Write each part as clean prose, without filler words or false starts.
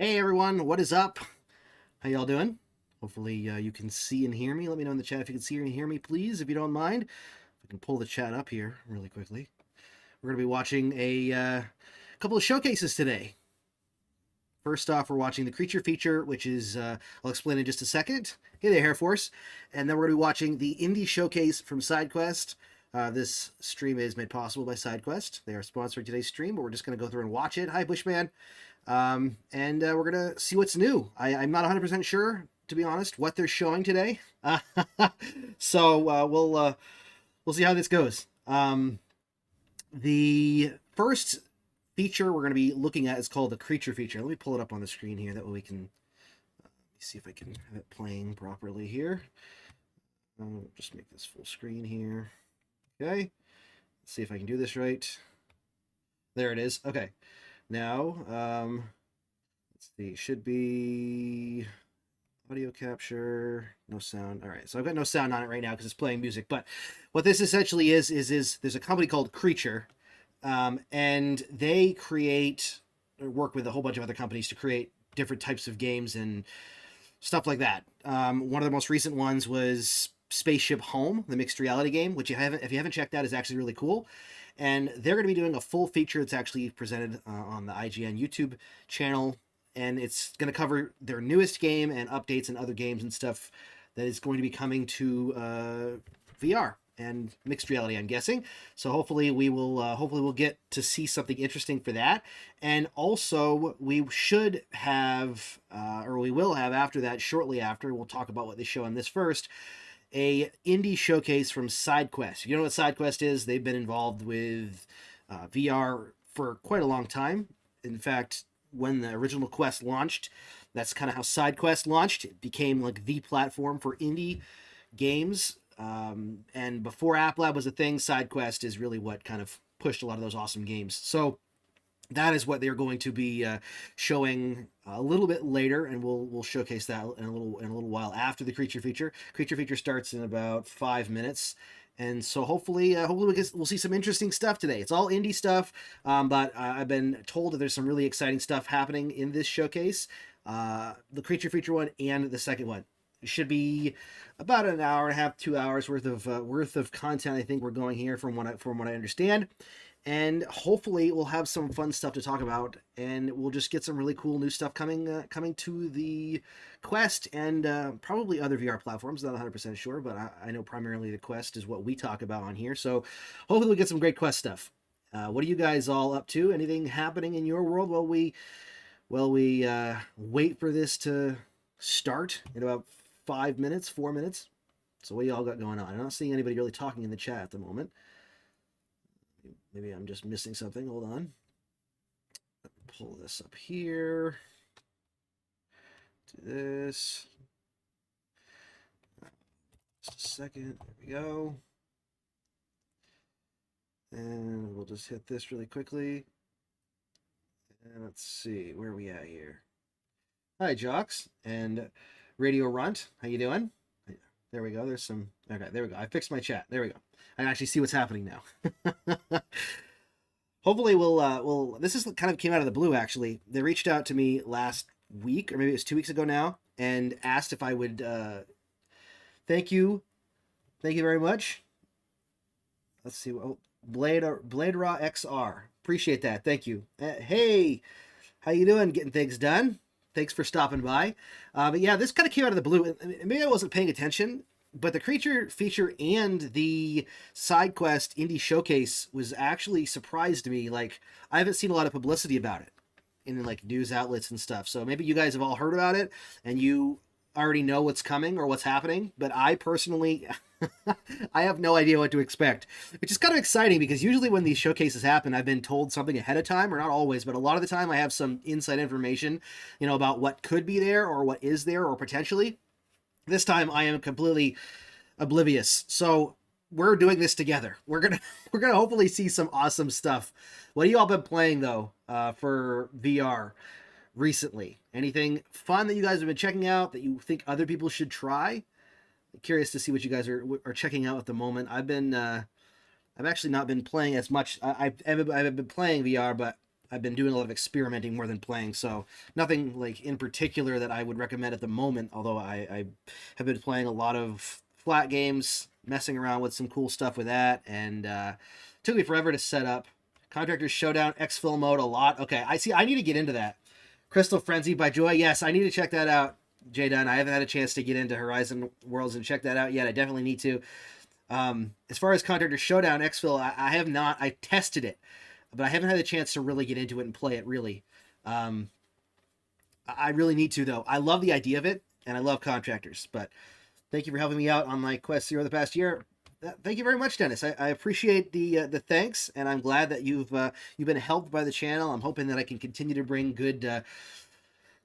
Hey everyone, what is up? How y'all doing? Hopefully you can see and hear me. Let me know in the chat if you can see and hear me, please, if you don't mind. I can pull the chat up here really quickly. We're going to be watching a couple of showcases today. First off, we're watching the creature feature, which is, I'll explain in just a second. Hey there, Air Force. And then we're going to be watching the indie showcase from SideQuest. This stream is made possible by SideQuest. They are sponsoring today's stream, but we're just going to go through and watch it. Hi, Bushman. And we're going to see what's new. I'm not 100% sure, to be honest, what they're showing today. So we'll see how this goes. The first feature we're going to be looking at is called the creature feature. Let me pull it up on the screen here. That way we can see if I can have it playing properly here. Just make this full screen here. Okay. Let's see if I can do this right. There it is. Okay. Now, let's see. Should be audio capture, no sound. All right. So I've got no sound on it right now because it's playing music. But what this essentially is there's a company called Creature. And they work with a whole bunch of other companies to create different types of games and stuff like that. One of the most recent ones was Spaceship Home, the mixed reality game, which if you haven't checked out, is actually really cool. And they're going to be doing a full feature that's actually presented on the IGN YouTube channel, and it's going to cover their newest game and updates and other games and stuff that is going to be coming to VR and mixed reality, I'm guessing. So hopefully we'll get to see something interesting for that. And also we should have, or we will have after that, shortly after, we'll talk about what they show on this first, a indie showcase from SideQuest. If you know what SideQuest is, they've been involved with VR for quite a long time. In fact, when the original Quest launched, that's kind of how SideQuest launched. It became like the platform for indie games. And before App Lab was a thing, SideQuest is really what kind of pushed a lot of those awesome games. So that is what they're going to be showing a little bit later, and we'll showcase that in a little while after the creature feature. Creature feature starts in about 5 minutes, and so hopefully we'll see some interesting stuff today. It's all indie stuff, but I've been told that there's some really exciting stuff happening in this showcase. The creature feature one and the second one. It should be about an hour and a half, 2 hours worth of content. I think we're going here from what I understand. And hopefully we'll have some fun stuff to talk about, and we'll just get some really cool new stuff coming to the Quest and probably other VR platforms. Not 100% sure, but I know primarily the Quest is what we talk about on here. So hopefully we'll get some great Quest stuff. What are you guys all up to? Anything happening in your world while we wait for this to start in about 4 minutes? So what y'all got going on? I'm not seeing anybody really talking in the chat at the moment. Maybe I'm just missing something. Hold on. Let me pull this up here. Do this. Just a second. There we go. And we'll just hit this really quickly. And let's see. Where are we at here? Hi, Jocks and Radio Runt. How you doing? There we go. There's some... Okay, there we go. I fixed my chat. There we go. I can actually see what's happening now. Hopefully we'll... This is kind of came out of the blue, actually. They reached out to me last week, or maybe it was 2 weeks ago now, and asked if I would... Thank you. Thank you very much. Let's see. Oh, Blade Raw XR. Appreciate that. Thank you. Hey, how you doing? Getting things done? Thanks for stopping by. But yeah, this kind of came out of the blue. Maybe I wasn't paying attention, but the creature feature and the SideQuest indie showcase was actually surprised me. Like, I haven't seen a lot of publicity about it in like news outlets and stuff. So maybe you guys have all heard about it and you already know what's coming or what's happening. But I personally, I have no idea what to expect, which is kind of exciting because usually when these showcases happen, I've been told something ahead of time, or not always, but a lot of the time I have some inside information, about what could be there or what is there or potentially. This time I am completely oblivious. So we're doing this together. We're gonna hopefully see some awesome stuff. What have you all been playing though for VR recently? Anything fun that you guys have been checking out that you think other people should try? Curious to see what you guys are checking out at the moment. I've actually not been playing as much. I've been playing VR, but I've been doing a lot of experimenting more than playing, so nothing like in particular that I would recommend at the moment, although I have been playing a lot of flat games, messing around with some cool stuff with that, and took me forever to set up. Contractors Showdown, Exfil mode a lot. Okay, I see. I need to get into that. Crystal Frenzy by Joy. Yes, I need to check that out, Jay Dunn. I haven't had a chance to get into Horizon Worlds and check that out yet. I definitely need to. As far as Contractor Showdown, Exfil, I have not. I tested it, but I haven't had a chance to really get into it and play it, really. I really need to, though. I love the idea of it, and I love Contractors, but thank you for helping me out on my quest over the past year. Thank you very much, Dennis. I appreciate the thanks, and I'm glad that you've been helped by the channel. I'm hoping that I can continue to bring good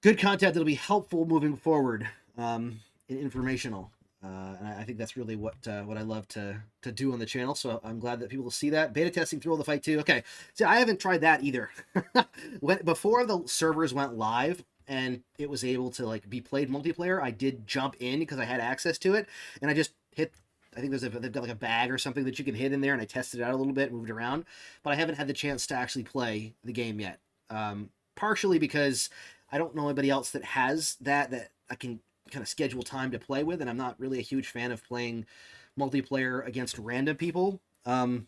content that'll be helpful moving forward, and informational. And I think that's really what I love to do on the channel. So I'm glad that people will see that. Beta testing Thrill of the Fight 2. Okay, so I haven't tried that either. Before the servers went live and it was able to like be played multiplayer, I did jump in because I had access to it, and I just hit. I think they've got like a bag or something that you can hit in there, and I tested it out a little bit, moved around, but I haven't had the chance to actually play the game yet. Partially because I don't know anybody else that has that I can kind of schedule time to play with, and I'm not really a huge fan of playing multiplayer against random people. And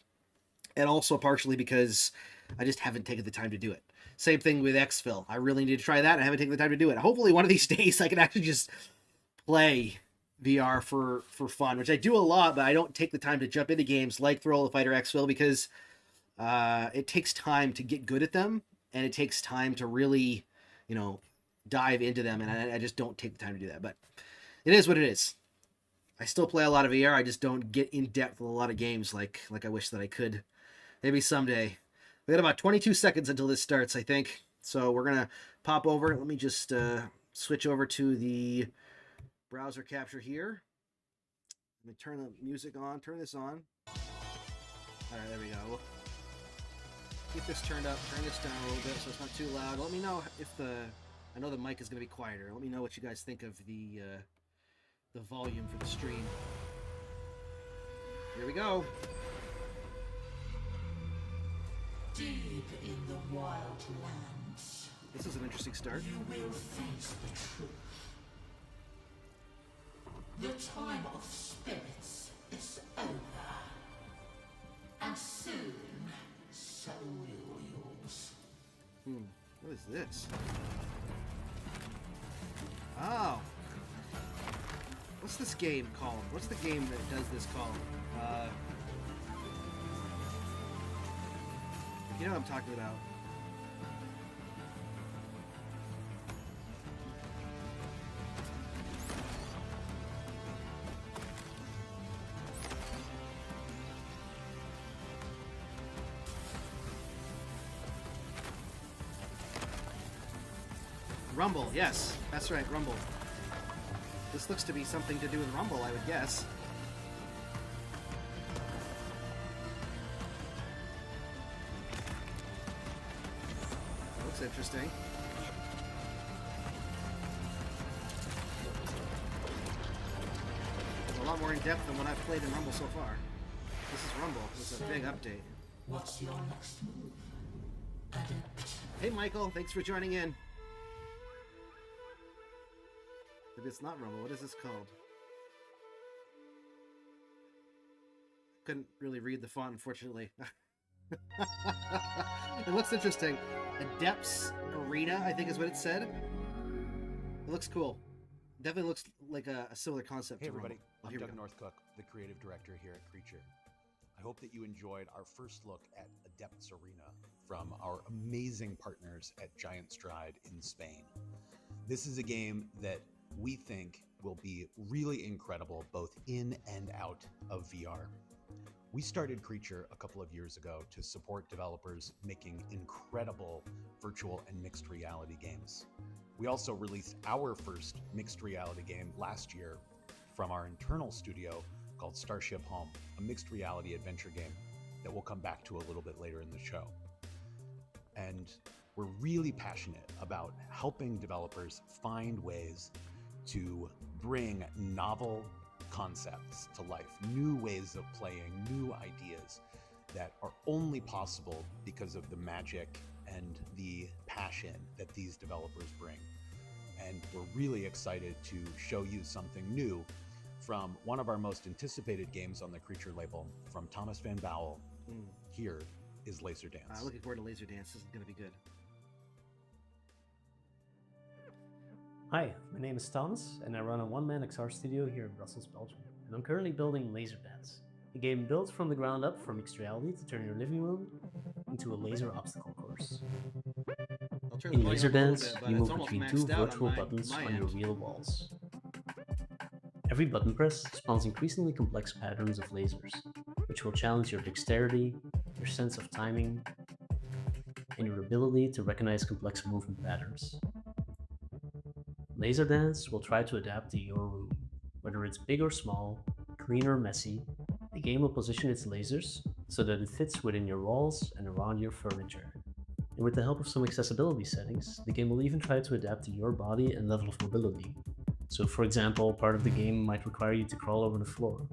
also partially because I just haven't taken the time to do it. Same thing with Exfil. I really need to try that. I haven't taken the time to do it. Hopefully one of these days I can actually just play VR for fun, which I do a lot, but I don't take the time to jump into games like Thrill of the Fight or Exfil because it takes time to get good at them, and it takes time to really, dive into them, and I just don't take the time to do that. But it is what it is. I still play a lot of VR. I just don't get in depth with a lot of games like I wish that I could. Maybe someday. We got about 22 seconds until this starts, I think. So we're gonna pop over. Let me just switch over to the browser capture here. Let me turn the music on. Turn this on. All right, there we go. We'll keep this turned up. Turn this down a little bit so it's not too loud. Let me know if I know the mic is going to be quieter. Let me know what you guys think of the volume for the stream. Here we go. Deep in the wild lands, this is an interesting start. You will face the truth. The time of spirits is over, and soon, so will yours. What is this? Oh. What's this game called? What's the game that does this called? You know what I'm talking about. Rumble, yes, that's right, Rumble. This looks to be something to do with Rumble, I would guess. That looks interesting. It's a lot more in depth than what I've played in Rumble so far. This is Rumble. It's a big update. What's your next move, Adept? Hey, Michael, thanks for joining in. Maybe it's not Rumble. What is this called? Couldn't really read the font, unfortunately. It looks interesting. Adept's Arena, I think is what it said. It looks cool. Definitely looks like a similar concept Hey to everybody, Rumble. I'm Doug Northcook, the creative director here at Creature. I hope that you enjoyed our first look at Adept's Arena from our amazing partners at Giant Stride in Spain. This is a game that we think will be really incredible both in and out of VR. We started Creature a couple of years ago to support developers making incredible virtual and mixed reality games. We also released our first mixed reality game last year from our internal studio called Starship Home, a mixed reality adventure game that we'll come back to a little bit later in the show. And we're really passionate about helping developers find ways to bring novel concepts to life, new ways of playing, new ideas that are only possible because of the magic and the passion that these developers bring. And we're really excited to show you something new from one of our most anticipated games on the Creature label, from Thomas Van Bowel. Here is Laser Dance. Looking forward to Laser Dance. This is going to be good. Hi, my name is Thomas, and I run a one-man XR studio here in Brussels, Belgium. And I'm currently building Laser Dance, a game built from the ground up for mixed reality to turn your living room into a laser obstacle course. In Laser Dance, you move between two virtual buttons on your real walls. Every button press spawns increasingly complex patterns of lasers, which will challenge your dexterity, your sense of timing, and your ability to recognize complex movement patterns. Laser Dance will try to adapt to your room. Whether it's big or small, clean or messy, the game will position its lasers so that it fits within your walls and around your furniture. And with the help of some accessibility settings, the game will even try to adapt to your body and level of mobility. So for example, part of the game might require you to crawl over the floor.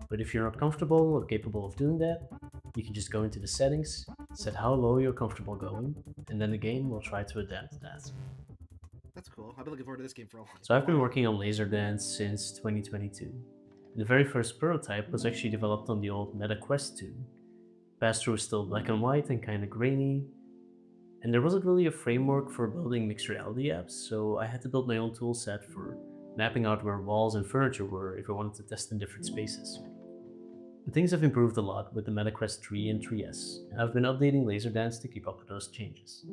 But if you're not comfortable or capable of doing that, you can just go into the settings, set how low you're comfortable going, and then the game will try to adapt to that. That's cool. I've been looking forward to this game for a while. So I've been working on Laser Dance since 2022. And the very first prototype was actually developed on the old MetaQuest 2. Pass-through was still black and white and kinda grainy, and there wasn't really a framework for building mixed reality apps, so I had to build my own tool set for mapping out where walls and furniture were if I wanted to test in different spaces. But things have improved a lot with the MetaQuest 3 and 3S, and I've been updating Laser Dance to keep up with those changes.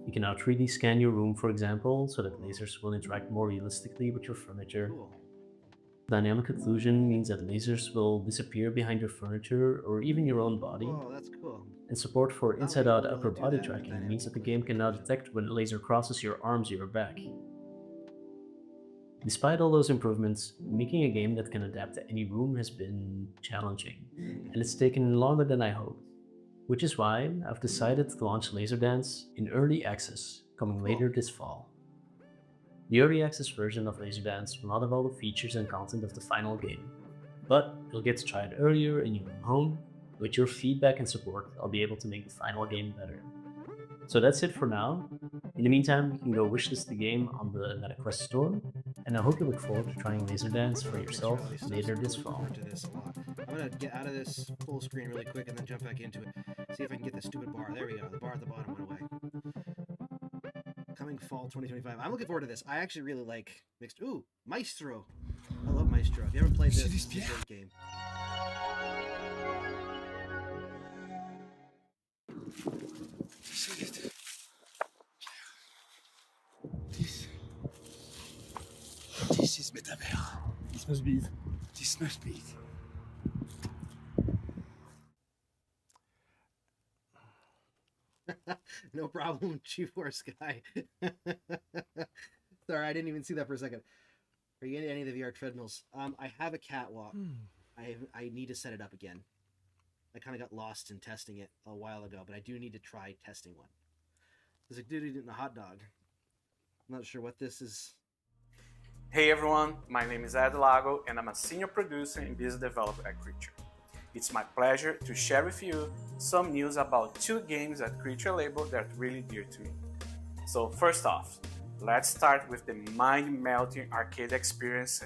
You can now 3D scan your room, for example, so that lasers will interact more realistically with your furniture. Cool. Dynamic occlusion means that lasers will disappear behind your furniture or even your own body. Oh, that's cool. And support for inside-out we'll upper do body that with tracking dynamic means that the game can now detect when a laser crosses your arms or your back. Despite all those improvements, making a game that can adapt to any room has been challenging, and it's taken longer than I hoped. Which is why I've decided to launch Laser Dance in early access, coming later this fall. The early access version of Laser Dance will not have all the features and content of the final game, but you'll get to try it earlier in your own home. With your feedback and support, I'll be able to make the final game better. So that's it for now. In the meantime, you can go wishlist the game on the MetaQuest store, and I hope you look forward to trying Laser Dance for yourself later this fall. To this a lot. I'm gonna get out of this full screen really quick and then jump back into it. See if I can get the stupid bar. There we go. The bar at the bottom went away. Coming fall 2025. I'm looking forward to this. I actually really like mixed. Ooh, Maestro. I love Maestro. If you haven't played this, it's a great game. This is Metaverse. This must be it. This must be it. No problem, G-Force guy. Sorry, I didn't even see that for a second. Are you into any of the VR treadmills? I have a catwalk. I need to set it up again. I kind of got lost in testing it a while ago, but I do need to try testing one. There's a dude eating a hot dog. I'm not sure what this is. Hey everyone, my name is Ed Lago and I'm a senior producer and business developer at Creature. It's my pleasure to share with you some news about two games at Creature label that are really dear to me. So first off, let's start with the mind-melting arcade experience,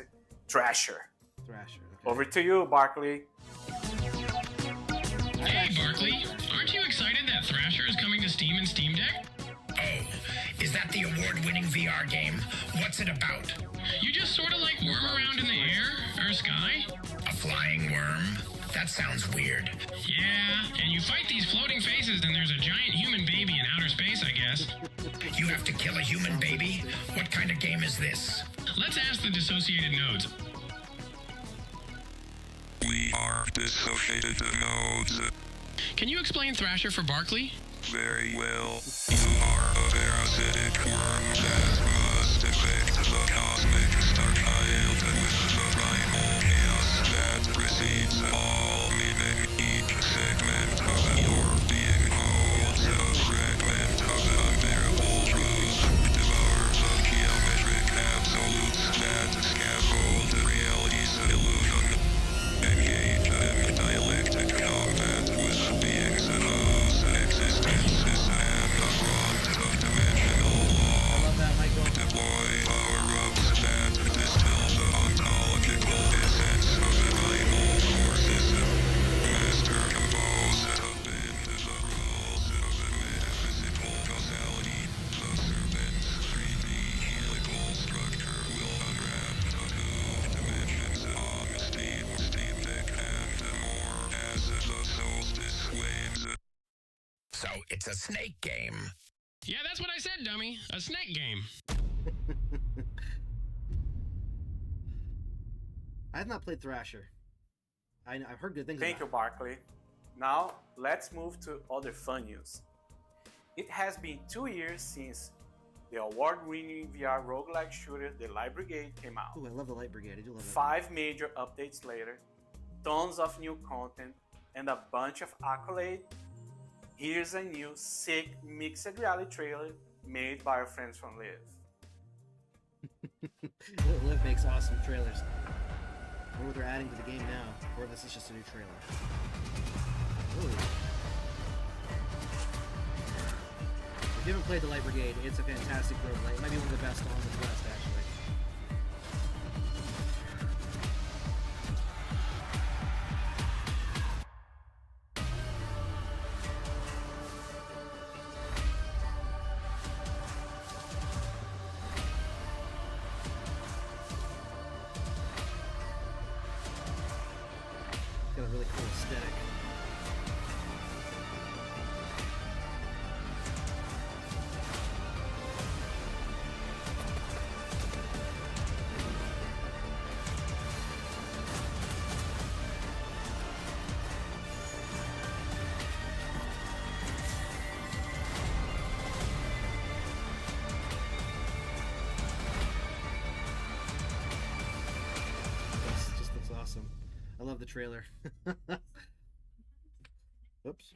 Thrasher. Thrasher. Okay. Over to you, Barkley. Hey Barkley, aren't you excited that Thrasher is coming to Steam and Steam Deck? Oh, is that the award-winning VR game? What's it about? You just sort of like worm around in the air, or sky? A flying worm? That sounds weird. Yeah, and you fight these floating faces and there's a giant human baby in outer space, I guess. You have to kill a human baby? What kind of game is this? Let's ask the dissociated nodes. We are dissociated nodes. Can you explain Thrasher for Barkley? Very well. You are a parasitic worm that must infect the cosmic star child with the primal chaos that precedes all, meaning each segment of your being holds a fragment of unbearable truth, devours of geometric absolutes that scaffold reality's illusion. Engage in dialectic combat with beings whose existence is an It's a snake game. Yeah, that's what I said, dummy. A snake game. I have not played Thrasher. I've heard good things Thank you, about Barkley. Now, let's move to other fun news. It has been 2 years since the award-winning VR roguelike shooter, The Light Brigade, came out. it. Ooh, I love the Light Brigade. I do love that. 5 major updates later, tons of new content, and a bunch of accolades. Here's a new sick mixed reality trailer made by our friends from Live. Liv makes awesome trailers. I wonder what they're adding to the game now, or if this is just a new trailer. Ooh. If you haven't played The Light Brigade, it's a fantastic roguelike. It might be one of the best on the West, actually. It's got a really cool aesthetic. This just looks awesome. I love the trailer. Oops.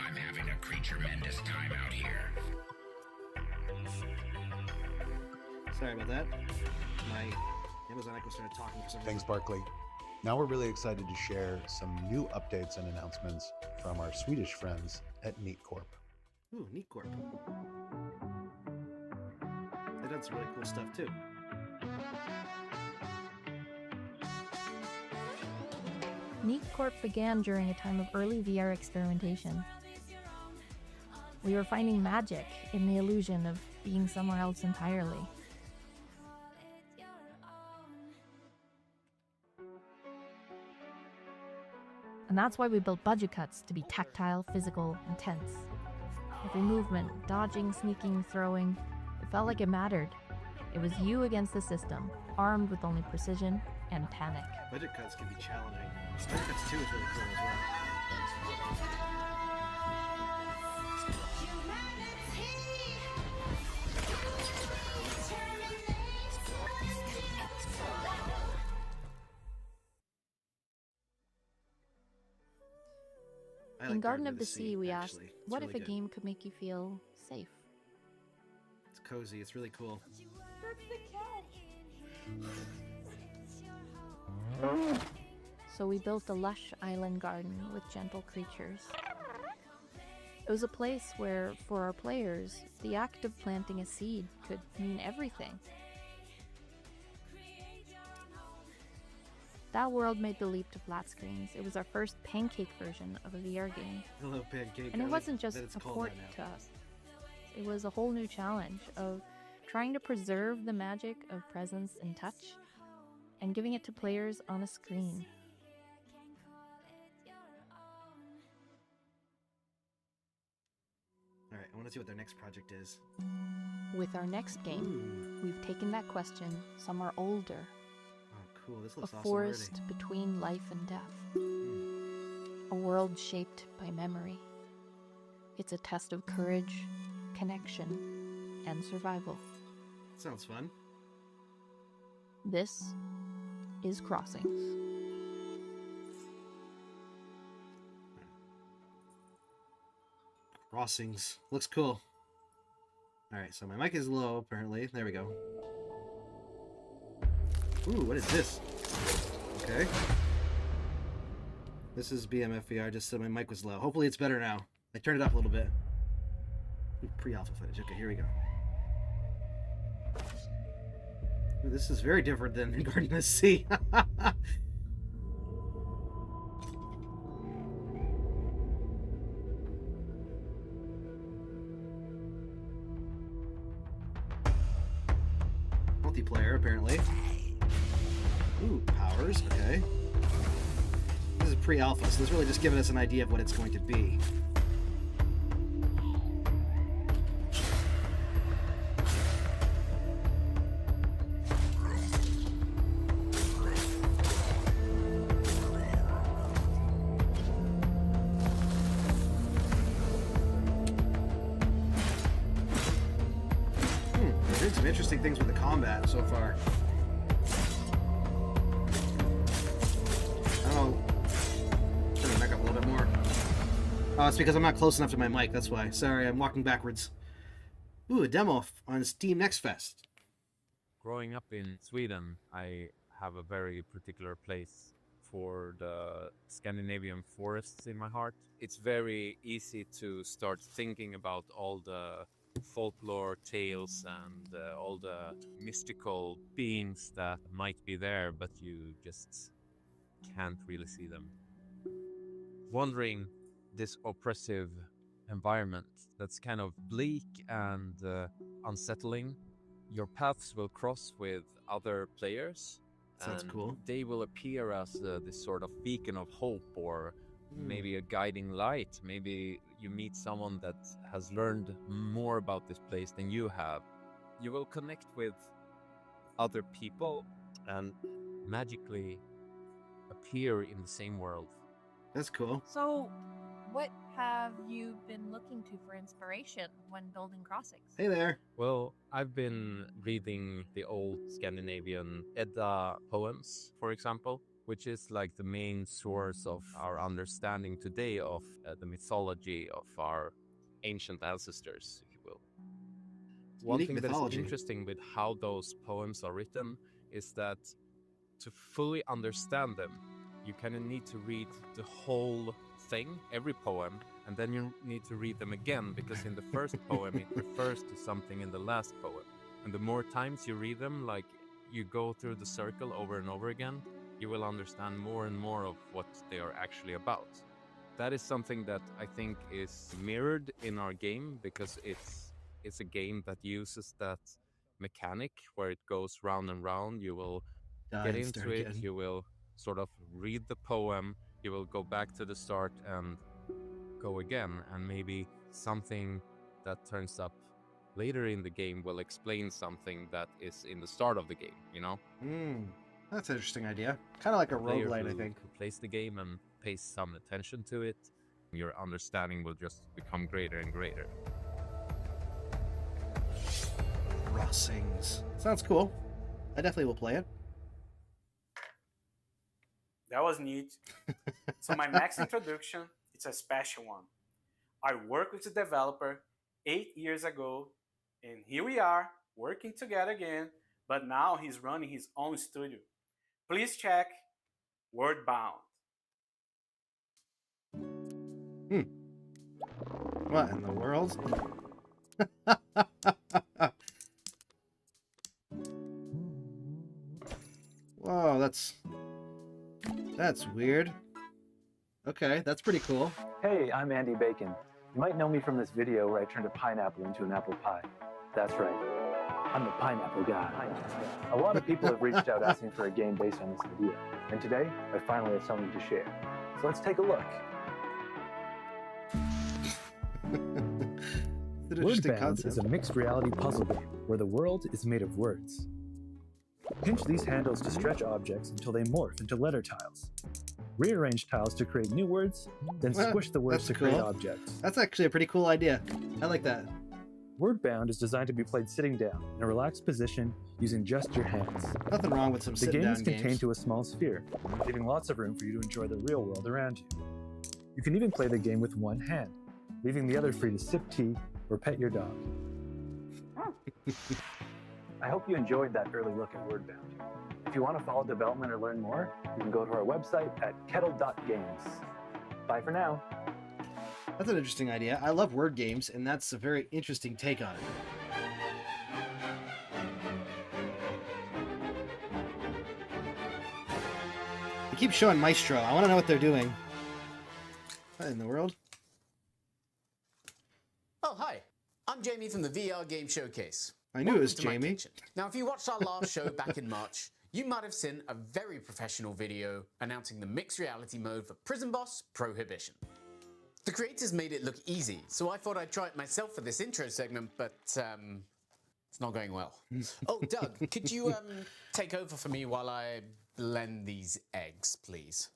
I'm having a creature-mendous time out here. Sorry about that. My Amazon Echo started talking for some reason. Thanks, Barkley. Now we're really excited to share some new updates and announcements from our Swedish friends at Neat Corp. Ooh, Neat Corp. They done some really cool stuff too. Neat Corp began during a time of early VR experimentation. We were finding magic in the illusion of being somewhere else entirely. And that's why we built budget cuts to be tactile, physical, and tense. Every movement, dodging, sneaking, throwing, it felt like it mattered. It was you against the system, armed with only precision and panic. Budget cuts can be challenging. Budget cuts 2 is really cool as well. I like In Garden of the Sea, we asked, what if a game could make you feel safe? It's cozy. It's really cool. So we built a lush island garden with gentle creatures. It was a place where, for our players, the act of planting a seed could mean everything. That world made the leap to flat screens. It was our first pancake version of a VR game. I love Pancake. And I it like wasn't just that it's a called port that to now. us. It was a whole new challenge of trying to preserve the magic of presence and touch and giving it to players on a screen. All right, I want to see what their next project is. With our next game, we've taken that question somewhere older. Oh, cool. This A looks awesome forest already. between life and death. A world shaped by memory. It's a test of courage, connection, and survival. Sounds fun. This is Crossings. Crossings. Looks cool. All right, so my mic is low, apparently. There we go. Ooh, what is this? Okay. This is BMFVR, just said my mic was low. Hopefully it's better now. I turned it up a little bit. Pre-alpha footage. Okay, here we go. Ooh, this is very different than Guardian of the Sea. multiplayer, apparently. Ooh, powers, okay. This is pre-alpha, so this is really just giving us an idea of what it's going to be. There's been some interesting things with the combat so far. Turn it back up a little bit more. Oh, it's because I'm not close enough to my mic, that's why. Sorry, I'm walking backwards. Ooh, a demo on Steam Next Fest. Growing up in Sweden, I have a very particular place for the Scandinavian forests in my heart. It's very easy to start thinking about all the folklore tales and all the mystical beings that might be there, but you just can't really see them. Wandering this oppressive environment that's kind of bleak and unsettling, your paths will cross with other players. Sounds and cool. They will appear as this sort of beacon of hope, or maybe a guiding light. Maybe you meet someone that has learned more about this place than you have. You will connect with other people and magically appear in the same world. That's cool. So, what have you been looking to for inspiration when building crossings? Hey there. Well, I've been reading the old Scandinavian Edda poems, for example, which is like the main source of our understanding today of the mythology of our ancient ancestors, if you will. One Unique thing that mythology. is interesting with how those poems are written is that to fully understand them, you kind of need to read the whole thing, every poem, and then you need to read them again, because in the first poem it refers to something in the last poem. And the more times you read them, like you go through the circle over and over again, you will understand more and more of what they are actually about. That is something that I think is mirrored in our game, because it's a game that uses that mechanic where it goes round and round. You will get into it, you will sort of read the poem, you will go back to the start and go again, and maybe something that turns up later in the game will explain something that is in the start of the game, you know? That's an interesting idea. Kind of like a roguelite, I think. Who plays the game and pays some attention to it, your understanding will just become greater and greater. Crossings. Sounds cool. I definitely will play it. That was neat. So my next introduction, it's a special one. I worked with the developer 8 years ago, and here we are working together again, but now he's running his own studio. Please check Wordbound. What in the world? Whoa, that's weird. Okay, that's pretty cool. Hey, I'm Andy Bacon. You might know me from this video where I turned a pineapple into an apple pie. That's right. I'm the pineapple guy. A lot of people have reached out asking for a game based on this idea, and today I finally have something to share. So let's take a look. Wordbound is a mixed reality puzzle game where the world is made of words. Pinch these handles to stretch objects until they morph into letter tiles. Rearrange tiles to create new words, then squish the words to create objects. That's actually a pretty cool idea. I like that. Wordbound is designed to be played sitting down in a relaxed position using just your hands. Nothing wrong with some The sitting game down is contained games. to a small sphere, leaving lots of room for you to enjoy the real world around you. You can even play the game with one hand, leaving the other free to sip tea or pet your dog. I hope you enjoyed that early look at Wordbound. If you want to follow development or learn more, you can go to our website at kettle.games. Bye for now. That's an interesting idea. I love word games, and that's a very interesting take on it. They keep showing Maestro. I want to know what they're doing. What in the world? Oh, hi. I'm Jamie from the VL Game Showcase. I knew it was Welcome to my Jamie. kitchen. Now, if you watched our last show back in March, you might have seen a very professional video announcing the mixed reality mode for Prison Boss Prohibition. The creators made it look easy, so I thought I'd try it myself for this intro segment, but it's not going well. Oh, Doug, could you take over for me while I blend these eggs, please?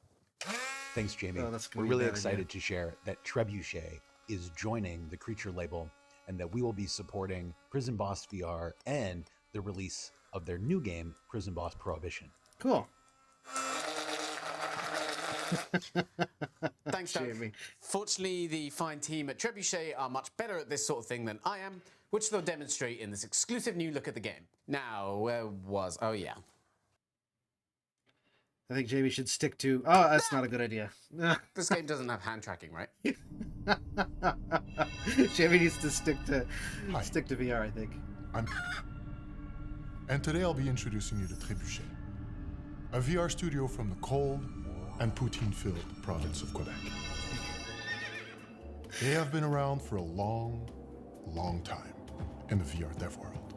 Thanks, Jamie. Oh, that's We're gonna be really a bad excited idea. to share that Trebuche is joining the Creature label and that we will be supporting Prison Boss VR and the release of their new game, Prison Boss Prohibition. Cool. Thanks, Doug. Jamie. Fortunately, the fine team at Trebuche are much better at this sort of thing than I am, which they'll demonstrate in this exclusive new look at the game. Now, where was... Oh, yeah. I think Jamie should stick to... Oh, that's not a good idea. This game doesn't have hand tracking, right? Jamie needs to stick to VR, I think. And today I'll be introducing you to Trebuche, a VR studio from the cold and poutine-filled province of Quebec. They have been around for a long, long time in the VR dev world.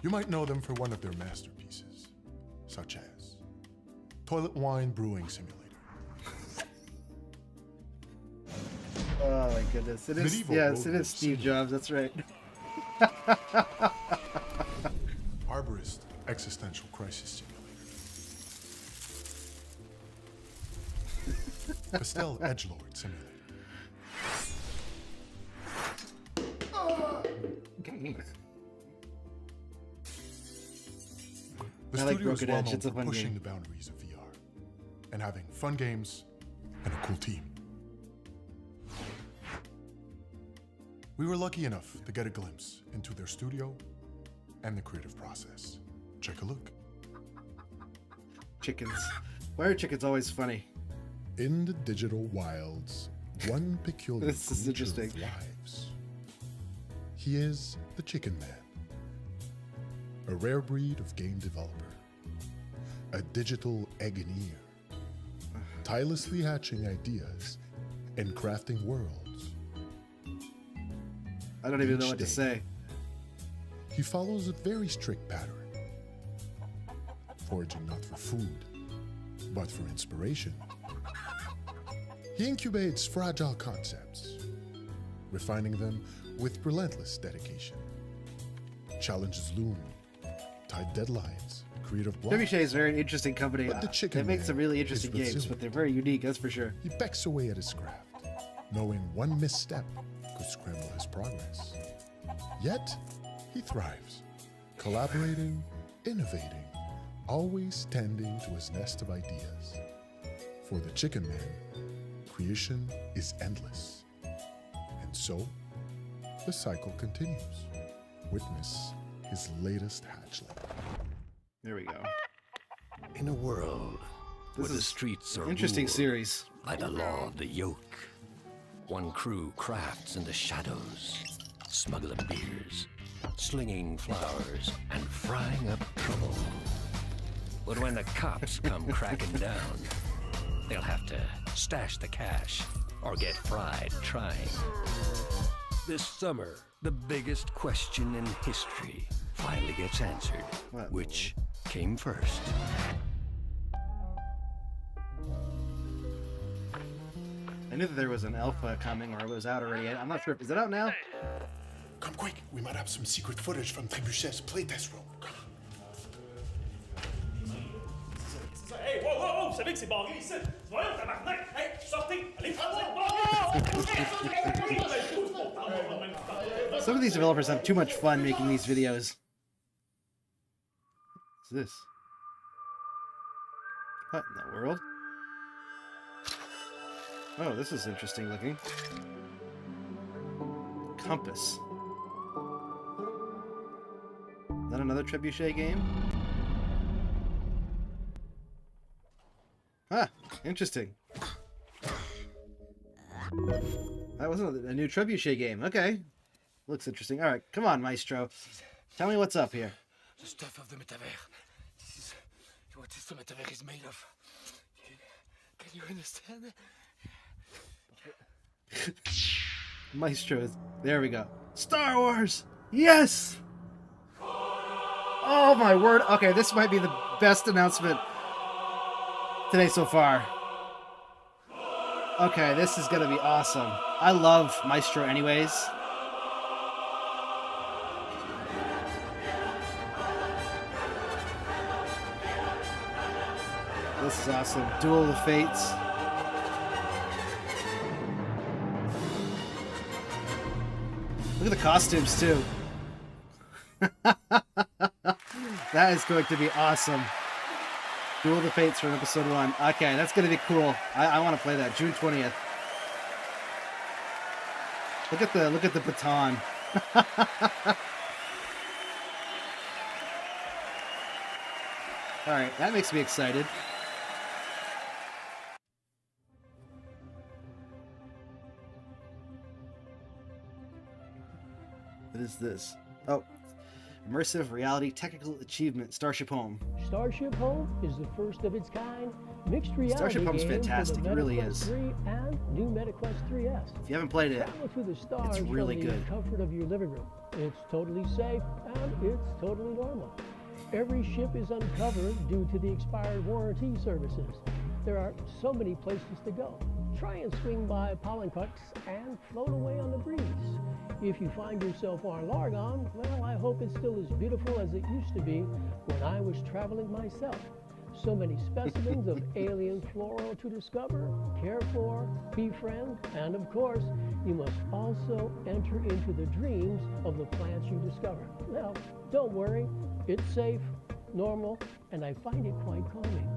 You might know them for one of their masterpieces, such as Toilet Wine Brewing Simulator. Oh my goodness. It is, Medieval yes, it road is Steve Jobs, that's right. Arborist Existential Crisis Simulator. Pastel Edgelord Simulator. The I like studio is Broken well Edge, known it's a for fun pushing game. the boundaries of VR and having fun games and a cool team. We were lucky enough to get a glimpse into their studio and the creative process. Check a look. Chickens. Why are chickens always funny? In the digital wilds, one peculiar This is creature interesting. thrives. He is the Chicken Man, a rare breed of game developer, a digital engineer, tirelessly hatching ideas and crafting worlds. I don't even know Each what to day, say. He follows a very strict pattern, foraging not for food, but for inspiration. He incubates fragile concepts, refining them with relentless dedication. Challenges loom, tight deadlines, creative blocks. Trebuche is a very interesting company. But the They Chicken make Man some really is interesting games, resilient. but they're very unique, that's for sure. He pecks away at his craft, knowing one misstep could scramble his progress. Yet, he thrives, collaborating, innovating, always tending to his nest of ideas. For the Chicken Man, creation is endless. And so, the cycle continues. Witness his latest hatchling. There we go. In a world This where the is streets are interesting ruled series. by the law of the yoke, one crew crafts in the shadows, smuggling beers, slinging flowers, and frying up trouble. But when the cops come cracking down, they'll have to stash the cash or get fried trying. This summer, the biggest question in history finally gets answered. Which came first? I knew that there was an alpha coming, or it was out already. I'm not sure. Is it out now? Come quick, we might have some secret footage from Trebuche's playtest room. Hey, wow, wow, wow, vous savez que c'est barré ici? Voyons, tabarnak! Hey, sortez! Allez, Some of these developers have too much fun making these videos. What's this? What in the world? Oh, this is interesting looking. Compass. Is that another Trebuche game? Ah, interesting. That wasn't a new Trebuche game. Okay. Looks interesting. Alright, come on, Maestro. Tell me what's up here. The stuff of the metaverse. This is what the metaverse is made of. Can you understand? Maestro is... There we go. Star Wars! Yes! Oh my word. Okay, this might be the best announcement today so far. Okay, this is gonna be awesome. I love Maestro anyways. This is awesome. Duel of the Fates. Look at the costumes too. That is going to be awesome. Duel of the Fates from episode 1. Okay, that's going to be cool. I want to play that. June 20th. Look at the baton. All right, that makes me excited. What is this? Oh, immersive reality technical achievement, Starship Home. Starship Home is the first of its kind mixed reality Starship Home's game fantastic. for It the really MetaQuest is. 3 and new MetaQuest 3S. If you haven't played it, Travel through the stars it's really from the good. comfort of your living room. It's totally safe and it's totally normal. Every ship is uncovered due to the expired warranty services. There are so many places to go. Try and swing by Pollencuts and float away on the breeze. If you find yourself on Largon, well, I hope it's still as beautiful as it used to be when I was traveling myself. So many specimens of alien flora to discover, care for, befriend, and of course, you must also enter into the dreams of the plants you discover. Now, don't worry, it's safe, normal, and I find it quite calming.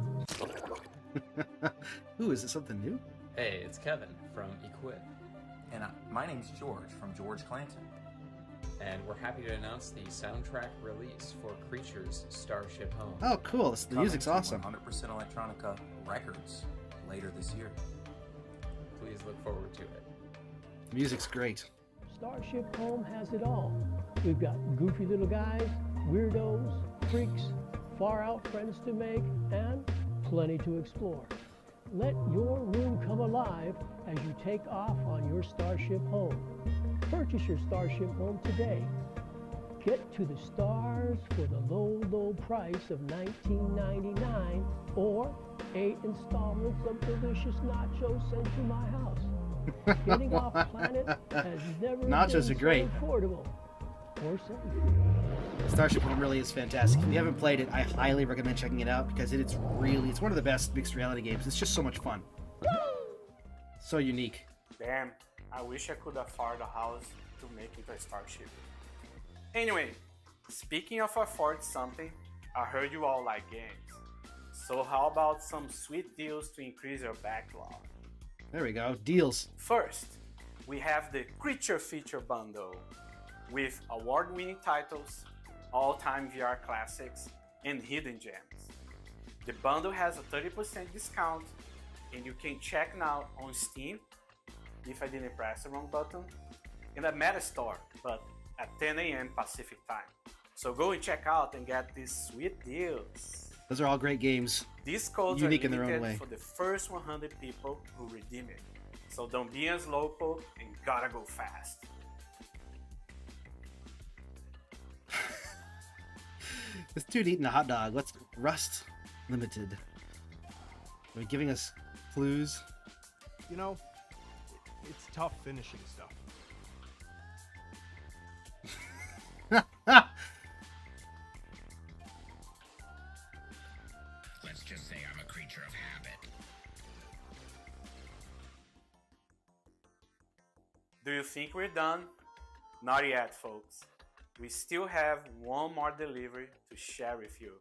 Ooh, is it something new? Hey, it's Kevin from Equip. And my name's George from George Clanton. And we're happy to announce the soundtrack release for Creature's Starship Home. Oh, cool. The music's Coming awesome. to 100% Electronica Records later this year. Please look forward to it. The music's great. Starship Home has it all. We've got goofy little guys, weirdos, freaks, far out friends to make, and plenty to explore. Let your room come alive as you take off on your Starship Home. Purchase your Starship Home today. Get to the stars for the low, low price of $19.99 or 8 installments of delicious nachos sent to my house. Getting off planet has never Nachos been are great. so affordable or safe. Starship Home really is fantastic. If you haven't played it, I highly recommend checking it out because it's one of the best mixed reality games. It's just so much fun. So unique. Damn, I wish I could afford a house to make it a Starship. Anyway, speaking of afford something, I heard you all like games. So how about some sweet deals to increase your backlog? There we go. Deals. First, we have the Creature Feature Bundle with award-winning titles, all-time VR classics, and hidden gems. The bundle has a 30% discount, and you can check now on Steam, if I didn't press the wrong button, in the Meta Store, but at 10 a.m. Pacific time. So go and check out and get these sweet deals. Those are all great games. These codes Unique are in their own limited way. for the first 100 people who redeem it. So don't be as Loco and gotta go fast. This dude eating a hot dog. What's Rust Limited? Are you giving us clues? You know, it's tough finishing stuff. Let's just say I'm a creature of habit. Do you think we're done? Not yet, folks. We still have one more delivery to share with you.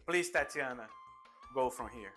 Please, Tatiana, go from here.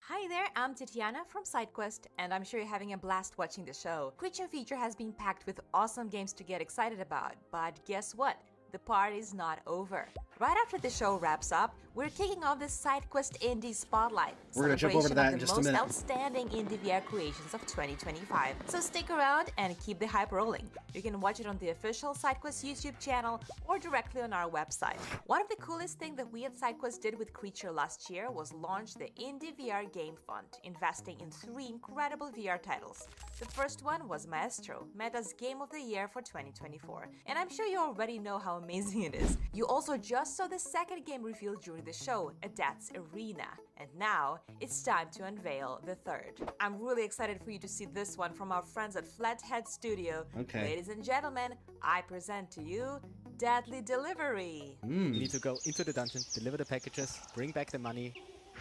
Hi there, I'm Tatiana from SideQuest, and I'm sure you're having a blast watching the show. Creature Feature has been packed with awesome games to get excited about, but guess what? the party's not over. Right after the show wraps up, we're kicking off the SideQuest Indie Spotlight. We're gonna jump over to that in celebration just a of the minute. most outstanding indie VR creations of 2025. So stick around and keep the hype rolling. You can watch it on the official SideQuest YouTube channel or directly on our website. One of the coolest things that we at SideQuest did with Creature last year was launch the Indie VR Game Fund, investing in 3 incredible VR titles. The first one was Maestro, Meta's Game of the Year for 2024, and I'm sure you already know how amazing it is. You also just saw the second game revealed during the show, Adept's Arena, and now it's time to unveil the third. I'm really excited for you to see this one from our friends at Flathead Studio. Okay. Ladies and gentlemen, I present to you Deadly Delivery. You need to go into the dungeon, deliver the packages, bring back the money,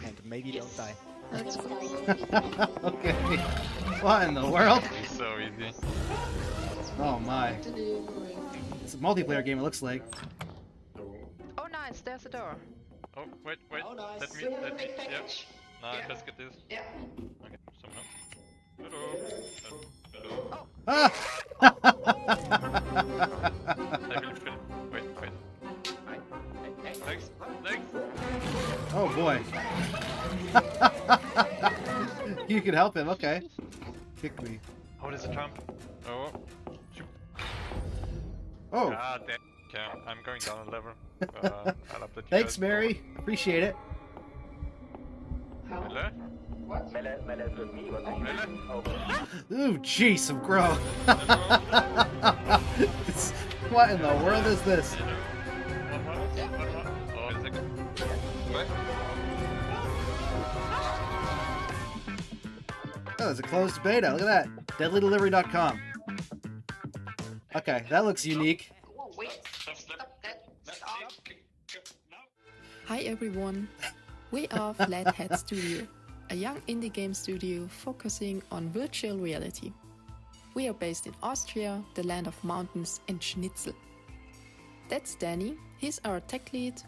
and maybe don't die. Okay. What in the world? So easy. Oh my. It's a multiplayer game, it looks like. Oh nice, there's a door. Oh, wait. Let me, yeah. No, let's get this. Yeah. Okay, somehow. Hello. Ah! I will fill. Wait. Thanks. Oh boy. You can help him, okay. Kick me. Oh, there's a jump. Oh. Shoot. Oh. Ah, damn. Okay, I'm going down a level. I love that. Thanks, Mary. Appreciate it. Mele? Ooh, jeez, some grow. What in the world is this? Oh, is it good? What? Oh, there's a closed beta. Look at that. DeadlyDelivery.com. Okay, that looks unique. Hi everyone, we are Flathead Studio, a young indie game studio focusing on virtual reality. We are based in Austria, the land of mountains and schnitzel. That's Danny, he's our tech lead.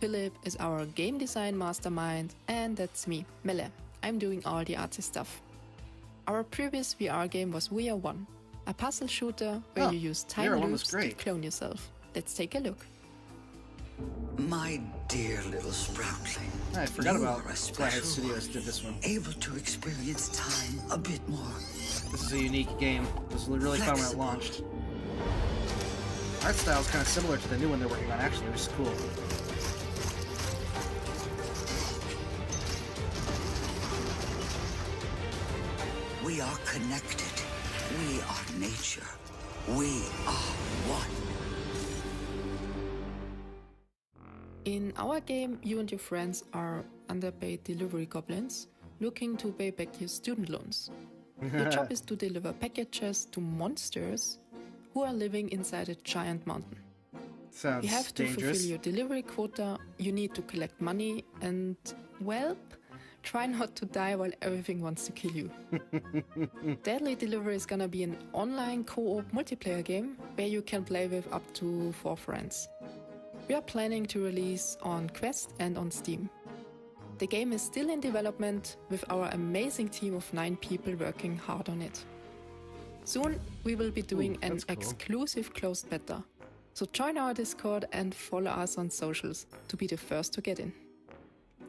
Philip is our game design mastermind, and that's me, Mele. I'm doing all the artsy stuff. Our previous VR game was We Are One, a puzzle shooter where you use time loops to clone yourself. Let's take a look. My dear little sproutling. I forgot you about are a Flathead special Studios did this one. able to experience time a bit more. This is a unique game. It was really fun when it launched. Art style is kind of similar to the new one they're working on, actually, which is cool. We are connected. We are nature. We are one. In our game, you and your friends are underpaid delivery goblins looking to pay back your student loans. Your job is to deliver packages to monsters who are living inside a giant mountain. Sounds you have to dangerous. fulfill your delivery quota, you need to collect money, and, well, try not to die while everything wants to kill you. Deadly Delivery is gonna be an online co-op multiplayer game where you can play with up to 4 friends. We are planning to release on Quest and on Steam. The game is still in development with our amazing team of 9 people working hard on it. Soon we will be doing an exclusive closed beta, so join our Discord and follow us on socials to be the first to get in.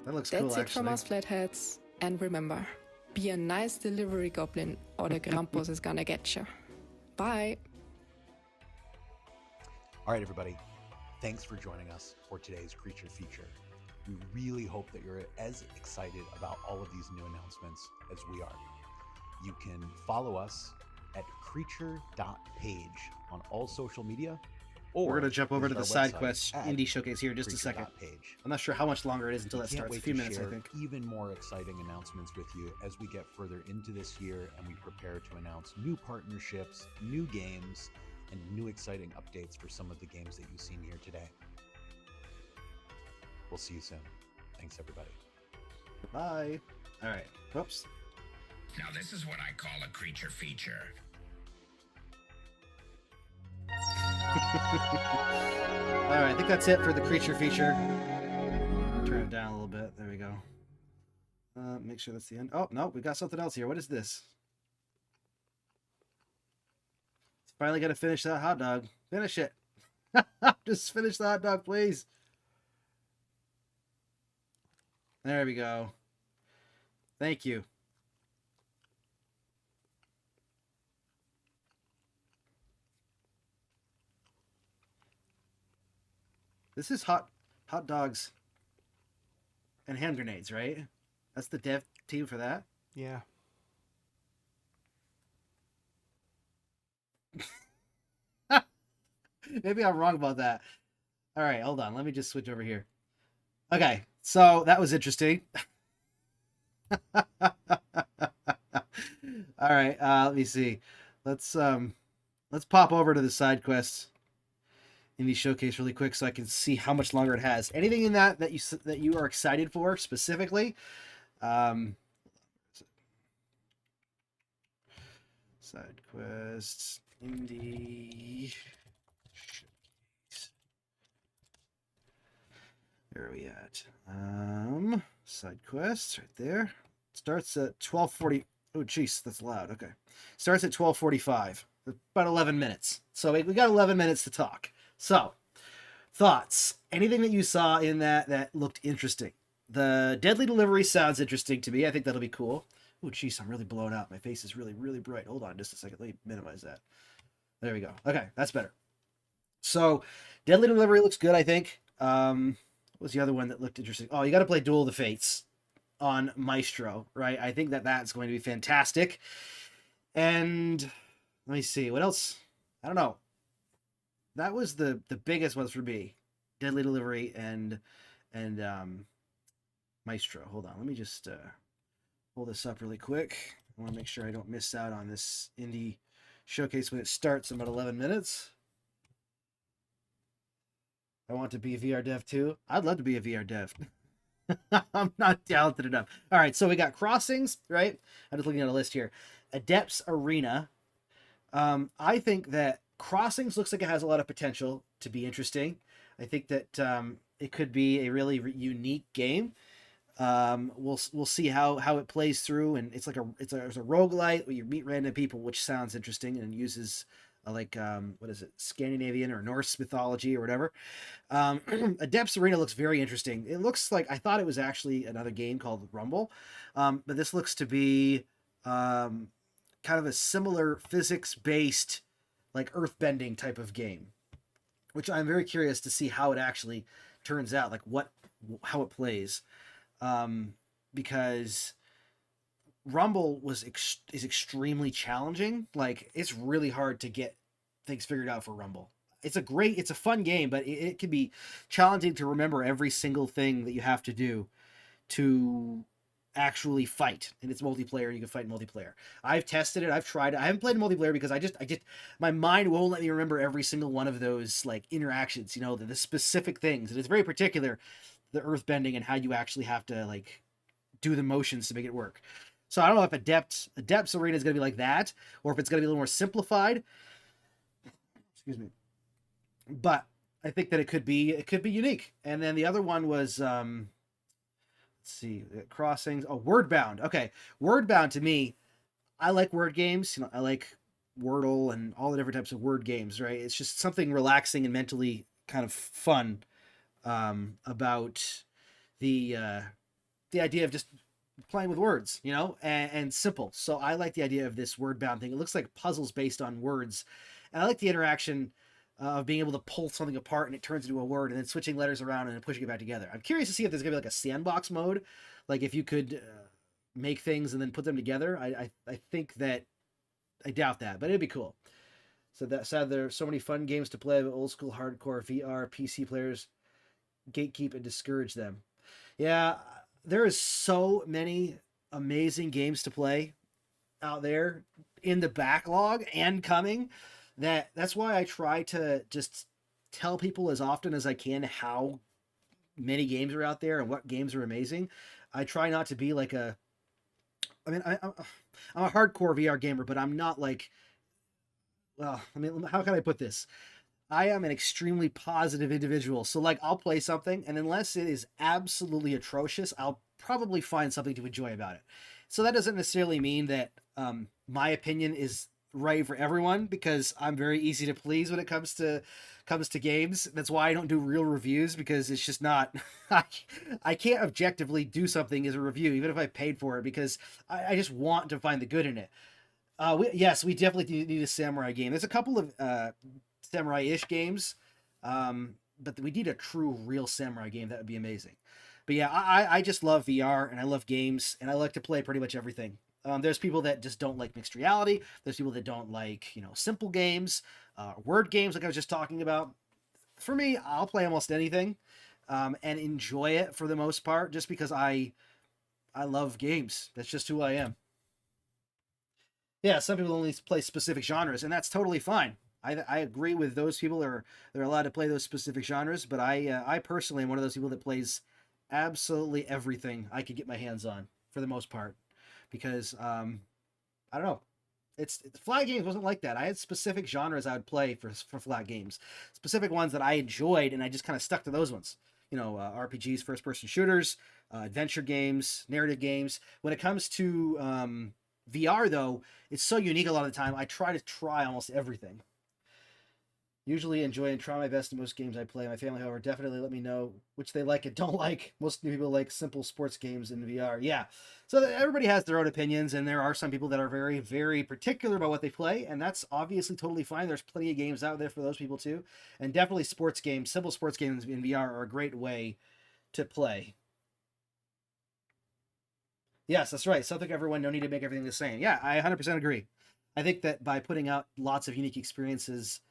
That looks That's cool, it from actually. us Flatheads, and remember, be a nice delivery goblin or the Krampus is gonna get you. Bye! All right, everybody. Thanks for joining us for today's Creature feature. We really hope that you're as excited about all of these new announcements as we are. You can follow us at creature.page on all social media. Or We're going to jump over to the visit our SideQuest website at Indie Showcase here in just a second. creature.page. I'm not sure how much longer it is until We that can't starts. A wait few to minutes, I share think. even more exciting announcements with you as we get further into this year and we prepare to announce new partnerships, new games, and new exciting updates for some of the games that you've seen here today. We'll see you soon. Thanks, everybody. Bye. All right. Whoops. Now this is what I call a creature feature. All right, I think that's it for the Creature feature. Turn it down a little bit. There we go. Make sure that's the end. Oh, no, we got something else here. What is this? Finally got to finish that hot dog. Finish it. Just finish the hot dog, please. There we go. Thank you. This is hot dogs and hand grenades, right? That's the dev team for that? Yeah. Maybe I'm wrong about that. All right, hold on. Let me just switch over here. Okay, so that was interesting. All right, let me see. Let's pop over to the SideQuest Indie Showcase really quick so I can see how much longer it has. Anything in that you are excited for specifically? SideQuest Indie Showcase. Where are we at? SideQuest right there. Starts at 12:40. Oh, jeez, that's loud. Okay. Starts at 12:45. About 11 minutes. So we got 11 minutes to talk. So, thoughts. Anything that you saw in that looked interesting? The Deadly Delivery sounds interesting to me. I think that'll be cool. Oh, jeez, I'm really blown out. My face is really, really bright. Hold on just a second. Let me minimize that. There we go. Okay, that's better. So, Deadly Delivery looks good, I think. What was the other one that looked interesting? Oh, you got to play Duel of the Fates on Maestro, right? I think that's going to be fantastic. And let me see. What else? I don't know. That was the biggest ones for me. Deadly Delivery and Maestro. Hold on. Let me just pull this up really quick. I want to make sure I don't miss out on this indie showcase when it starts in about 11 minutes. I want to be a VR dev too. I'd love to be a VR dev. I'm not talented enough. All right, so we got Crossings, right? I'm just looking at a list here. Adepts Arena. I think that Crossings looks like it has a lot of potential to be interesting. I think that it could be a really unique game. We'll see how it plays through, and it's a roguelite where you meet random people, which sounds interesting and uses what is it, Scandinavian or Norse mythology or whatever. Adepts Arena looks very interesting. It looks like, I thought it was actually another game called Rumble, but this looks to be kind of a similar physics-based, like earthbending type of game, which I'm very curious to see how it actually turns out, like how it plays, because Rumble is extremely challenging. Like, it's really hard to get things figured out for Rumble. It's a fun game, but it can be challenging to remember every single thing that you have to do to actually fight. And it's multiplayer. You can fight in multiplayer. I've tested it. I've tried it. I haven't played multiplayer because I just my mind won't let me remember every single one of those like interactions, the specific things. And it's very particular, the earthbending and how you actually have to like do the motions to make it work. So I don't know if Adepts Arena is going to be like that, or if it's going to be a little more simplified. Excuse me. But I think that it could be unique. And then the other one was, let's see, Crossings. Oh, Wordbound. Okay, Wordbound to me, I like word games. I like Wordle and all the different types of word games. Right? It's just something relaxing and mentally kind of fun about the idea of just playing with words, and simple. So I like the idea of this Wordbound thing. It looks like puzzles based on words. And I like the interaction of being able to pull something apart and it turns into a word and then switching letters around and then pushing it back together. I'm curious to see if there's going to be like a sandbox mode. Like if you could make things and then put them together. I think that, I doubt that, but it'd be cool. So that said, there are so many fun games to play, but old school hardcore VR PC players gatekeep and discourage them. Yeah, there is so many amazing games to play out there in the backlog and coming that's why I try to just tell people as often as I can how many games are out there and what games are amazing. I try not to be like I'm a hardcore VR gamer, but I'm not like, well, how can I put this? I am an extremely positive individual. So like I'll play something and unless it is absolutely atrocious, I'll probably find something to enjoy about it. So that doesn't necessarily mean that my opinion is right for everyone because I'm very easy to please when it comes to games. That's why I don't do real reviews, because it's just not I can't objectively do something as a review even if I paid for it, because I just want to find the good in it. Yes, we definitely need a samurai game. There's a couple of samurai-ish games, but we need a true real samurai game. That would be amazing. But yeah, I just love VR and I love games and I like to play pretty much everything. There's people that just don't like mixed reality. There's people that don't like, simple games, word games like I was just talking about. For me, I'll play almost anything and enjoy it for the most part, just because I love games. That's just who I am. Yeah, some people only play specific genres, and that's totally fine. I agree with those people. They're allowed to play those specific genres, but I personally am one of those people that plays absolutely everything I could get my hands on for the most part, because I don't know, it's flat games wasn't like that. I had specific genres I would play for flat games, specific ones that I enjoyed, and I just kind of stuck to those ones. RPGs, first person shooters, adventure games, narrative games. When it comes to VR though, it's so unique a lot of the time. I try almost everything. Usually enjoy and try my best in most games I play. My family, however, definitely let me know which they like and don't like. Most people like simple sports games in VR. Yeah. So everybody has their own opinions, and there are some people that are very, very particular about what they play, and that's obviously totally fine. There's plenty of games out there for those people too. And definitely sports games, simple sports games in VR are a great way to play. Yes, that's right. Something everyone, no need to make everything the same. Yeah, I 100% agree. I think that by putting out lots of unique experiences,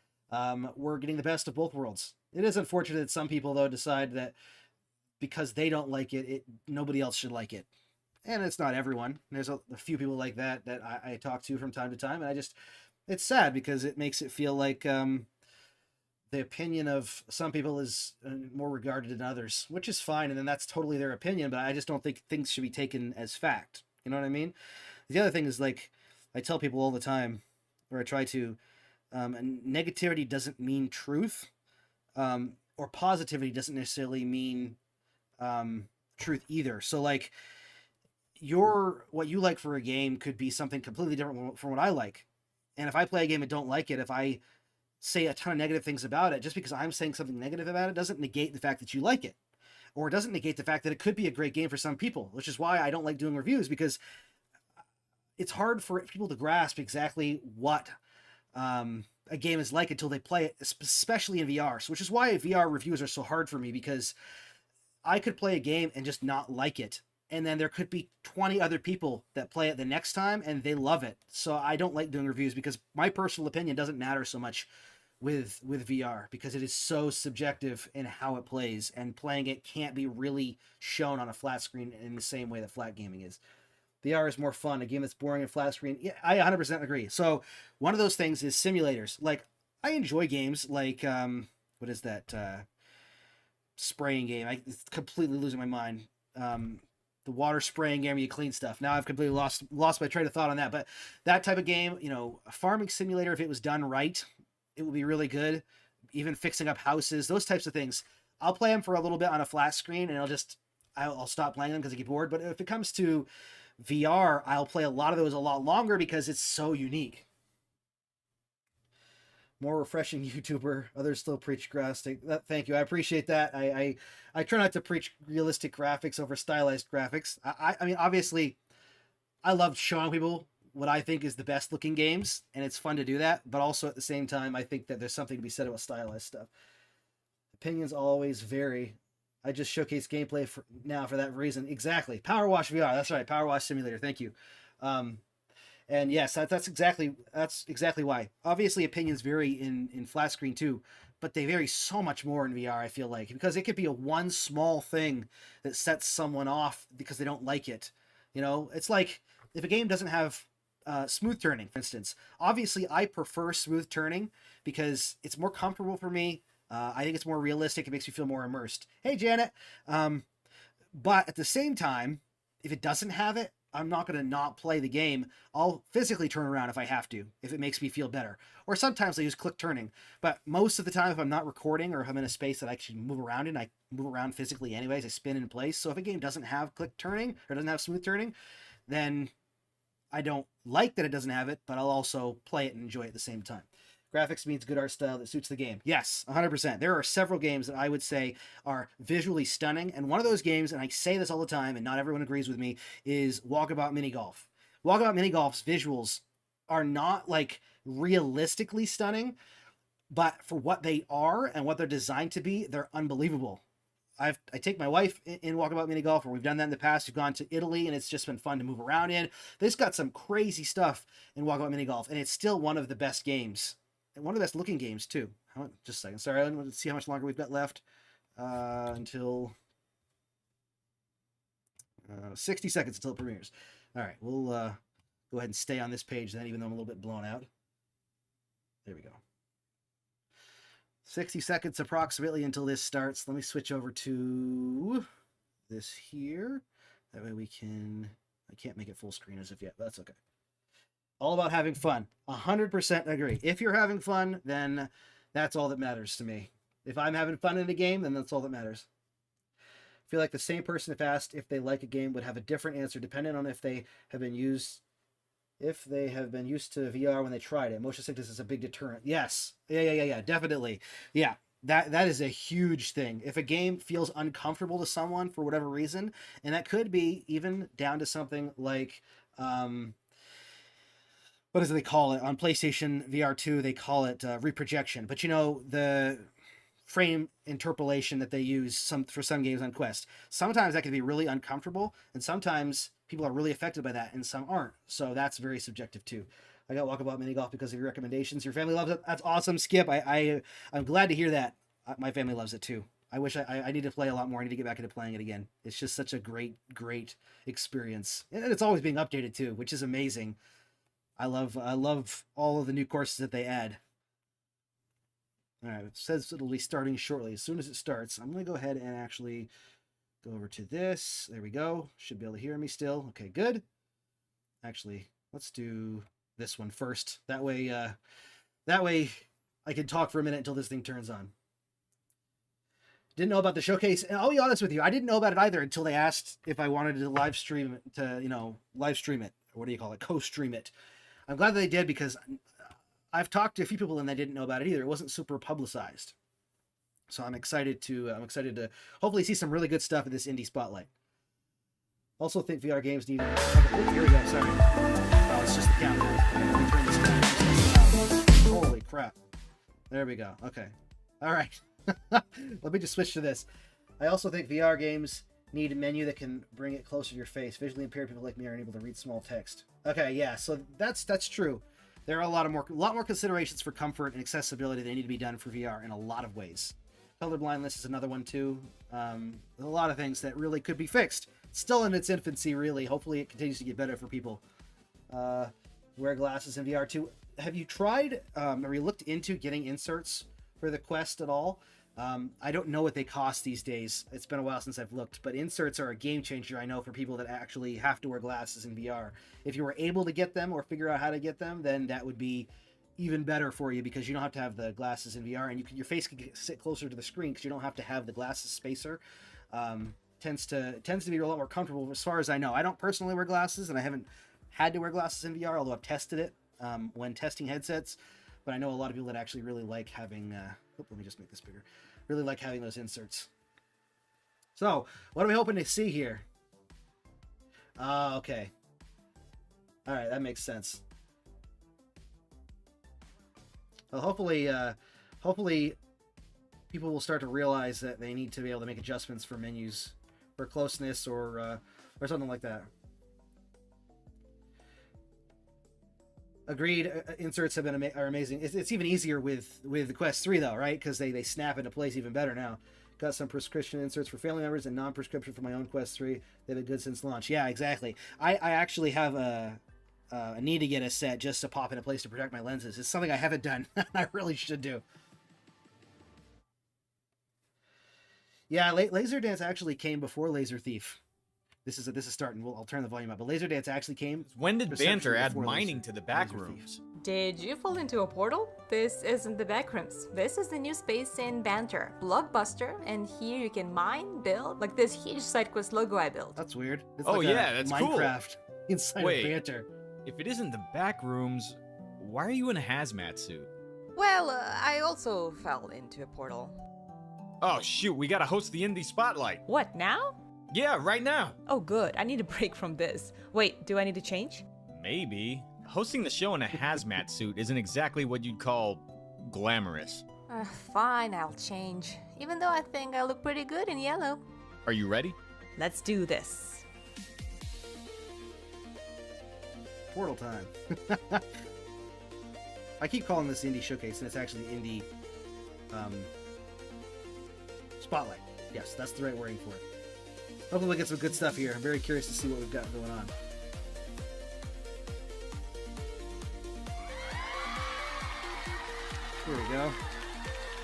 we're getting the best of both worlds. It is unfortunate that some people, though, decide that because they don't like it, nobody else should like it. And it's not everyone. There's a few people like that I talk to from time to time, and it's sad because it makes it feel like the opinion of some people is more regarded than others, which is fine, and then that's totally their opinion, but I just don't think things should be taken as fact. You know what I mean? The other thing is, like, I tell people all the time, or I try to, negativity doesn't mean truth, or positivity doesn't necessarily mean truth either. So, like, what you like for a game could be something completely different from what I like. And if I play a game and don't like it, if I say a ton of negative things about it, just because I'm saying something negative about it doesn't negate the fact that you like it, or it doesn't negate the fact that it could be a great game for some people, which is why I don't like doing reviews, because it's hard for people to grasp exactly what a game is like until they play it, especially in VR. So, which is why VR reviews are so hard for me, because I could play a game and just not like it, and then there could be 20 other people that play it the next time and they love it. So I don't like doing reviews, because my personal opinion doesn't matter so much with VR, because it is so subjective in how it plays, and playing it can't be really shown on a flat screen in the same way that flat gaming is. VR is more fun. A game that's boring and flat screen, yeah, I 100% agree. So one of those things is simulators. Like, I enjoy games like what is that spraying game? I'm completely losing my mind. The water spraying game where you clean stuff. Now I've completely lost my train of thought on that. But that type of game, a farming simulator, if it was done right, it would be really good. Even fixing up houses, those types of things. I'll play them for a little bit on a flat screen, and I'll stop playing them because I get bored. But if it comes to VR, I'll play a lot of those a lot longer because it's so unique. More refreshing YouTuber. Others still preach graphics. Thank you. I appreciate that. I try not to preach realistic graphics over stylized graphics. I mean, obviously, I love showing people what I think is the best looking games, and it's fun to do that. But also at the same time, I think that there's something to be said about stylized stuff. Opinions always vary. I just showcase gameplay for that reason. Exactly. Power Wash VR. That's right. Power Wash Simulator. Thank you. And yes, that's exactly why. Obviously, opinions vary in flat screen too, but they vary so much more in VR, I feel like, because it could be one small thing that sets someone off because they don't like it. It's like if a game doesn't have smooth turning, for instance. Obviously, I prefer smooth turning because it's more comfortable for me. I think it's more realistic. It makes me feel more immersed. Hey, Janet. But at the same time, if it doesn't have it, I'm not going to not play the game. I'll physically turn around if I have to, if it makes me feel better. Or sometimes I use click turning. But most of the time, if I'm not recording or if I'm in a space that I can move around in, I move around physically anyways. I spin in place. So if a game doesn't have click turning or doesn't have smooth turning, then I don't like that it doesn't have it, but I'll also play it and enjoy it at the same time. Graphics means good art style that suits the game. Yes, 100%. There are several games that I would say are visually stunning, and one of those games, and I say this all the time, and not everyone agrees with me, is Walkabout Mini Golf. Walkabout Mini Golf's visuals are not like realistically stunning, but for what they are and what they're designed to be, they're unbelievable. I take my wife in Walkabout Mini Golf, or we've done that in the past. We've gone to Italy, and it's just been fun to move around in. They've got some crazy stuff in Walkabout Mini Golf, and it's still one of the best games. And one of the best looking games, too. Just a second. Sorry, let's see how much longer we've got left. Until 60 seconds until it premieres. All right, we'll go ahead and stay on this page then, even though I'm a little bit blown out. There we go. 60 seconds approximately until this starts. Let me switch over to this here. That way we can... I can't make it full screen as of yet, but that's okay. All about having fun. 100% agree. If you're having fun, then that's all that matters to me. If I'm having fun in a game, then that's all that matters. I feel like the same person if asked if they like a game would have a different answer depending on if they have been used to VR when they tried it. Motion sickness is a big deterrent. Yes. Yeah, definitely. Yeah. That is a huge thing. If a game feels uncomfortable to someone for whatever reason, and that could be even down to something like what is it they call it on PlayStation VR 2? They call it reprojection. But you know, the frame interpolation that they use for some games on Quest, sometimes that can be really uncomfortable, and sometimes people are really affected by that, and some aren't. So that's very subjective too. I got Walkabout Mini Golf because of your recommendations. Your family loves it. That's awesome, Skip. I'm glad to hear that. My family loves it too. I wish I need to play a lot more. I need to get back into playing it again. It's just such a great experience, and it's always being updated too, which is amazing. I love all of the new courses that they add. All right, it says it'll be starting shortly. As soon as it starts, I'm going to go ahead and actually go over to this. There we go. Should be able to hear me still. Okay, good. Actually, let's do this one first. That way I can talk for a minute until this thing turns on. Didn't know about the showcase, and I'll be honest with you, I didn't know about it either until they asked if I wanted to live stream it, or what do you call it, co-stream it. I'm glad that they did, because I've talked to a few people and they didn't know about it either. It wasn't super publicized. So I'm excited to hopefully see some really good stuff in this Indie Spotlight. Also think VR games need... Oh, here we go, sorry. Oh, it's just the countdown. Okay, let me turn this down. Holy crap. There we go. Okay. All right. Let me just switch to this. I also think VR games need a menu that can bring it closer to your face. Visually impaired people like me aren't able to read small text. Okay, yeah, so that's true. There are a lot more considerations for comfort and accessibility that need to be done for VR in a lot of ways. Colorblindness is another one too. A lot of things that really could be fixed. It's still in its infancy, really. Hopefully it continues to get better for people. Wear glasses in VR too. Have you tried, or you looked into getting inserts for the Quest at all? I don't know what they cost these days. It's been a while since I've looked, but inserts are a game changer, I know, for people that actually have to wear glasses in VR. If you were able to get them or figure out how to get them, then that would be even better for you, because you don't have to have the glasses in VR, and your face can sit closer to the screen because you don't have to have the glasses spacer. Tends to be a lot more comfortable as far as I know. I don't personally wear glasses, and I haven't had to wear glasses in VR, although I've tested it when testing headsets. But I know a lot of people that actually really like having... let me just make this bigger. Really like having those inserts. So, what are we hoping to see here? Okay. Alright, that makes sense. Well, hopefully people will start to realize that they need to be able to make adjustments for menus for closeness or something like that. Agreed. Inserts have been are amazing. It's even easier with the Quest 3 though, right? Because they snap into place even better now. Got some prescription inserts for family members and non-prescription for my own Quest 3. They've been good since launch. Yeah, exactly. I actually have a need to get a set just to pop into place to protect my lenses. It's something I haven't done. I really should do. Yeah, Laser Dance actually came before Laser Thief. This is starting. I'll turn the volume up. But Laser Dance actually came. When did Banter add mining to the back rooms? Did you fall into a portal? This isn't the backrooms. This is the new space in Banter, Blockbuster, and here you can mine, build, like this huge SideQuest logo I built. That's weird. It's oh like yeah, that's Minecraft cool. inside of Banter. If it isn't the back rooms, why are you in a hazmat suit? Well, I also fell into a portal. Oh shoot, we gotta host the Indie Spotlight. What, now? Yeah, right now. Oh good, I need a break from this. Wait, do I need to change? Maybe. Hosting the show in a hazmat suit isn't exactly what you'd call glamorous. Fine, I'll change. Even though I think I look pretty good in yellow. Are you ready? Let's do this. Portal time. I keep calling this Indie Showcase, and it's actually Indie Spotlight. Yes, that's the right wording for it. Hopefully we get some good stuff here. I'm very curious to see what we've got going on. Here we go.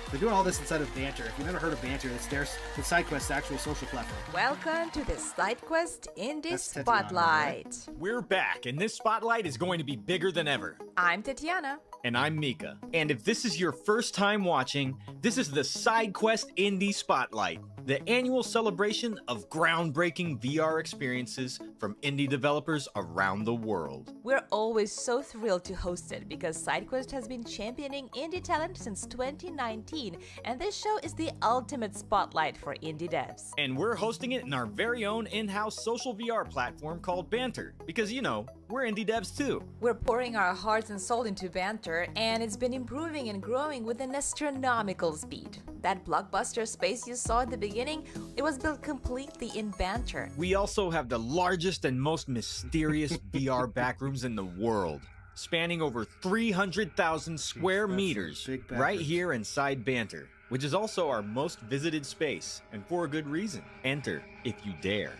They're doing all this inside of Banter. If you've never heard of Banter, it's SideQuest's actual social platform. Welcome to the SideQuest Indie That's Tatiana, Spotlight. right? We're back, and this spotlight is going to be bigger than ever. I'm Tatiana. And I'm Mika. And if this is your first time watching, this is the SideQuest Indie Spotlight, the annual celebration of groundbreaking VR experiences from indie developers around the world. We're always so thrilled to host it because SideQuest has been championing indie talent since 2019, and this show is the ultimate spotlight for indie devs. And we're hosting it in our very own in-house social VR platform called Banter, because you know, we're indie devs too. We're pouring our hearts and soul into Banter, and it's been improving and growing with an astronomical speed. That blockbuster space you saw at the beginning, it was built completely in Banter. We also have the largest and most mysterious VR backrooms in the world, spanning over 300,000 square meters, right here inside Banter, which is also our most visited space, and for a good reason. Enter if you dare.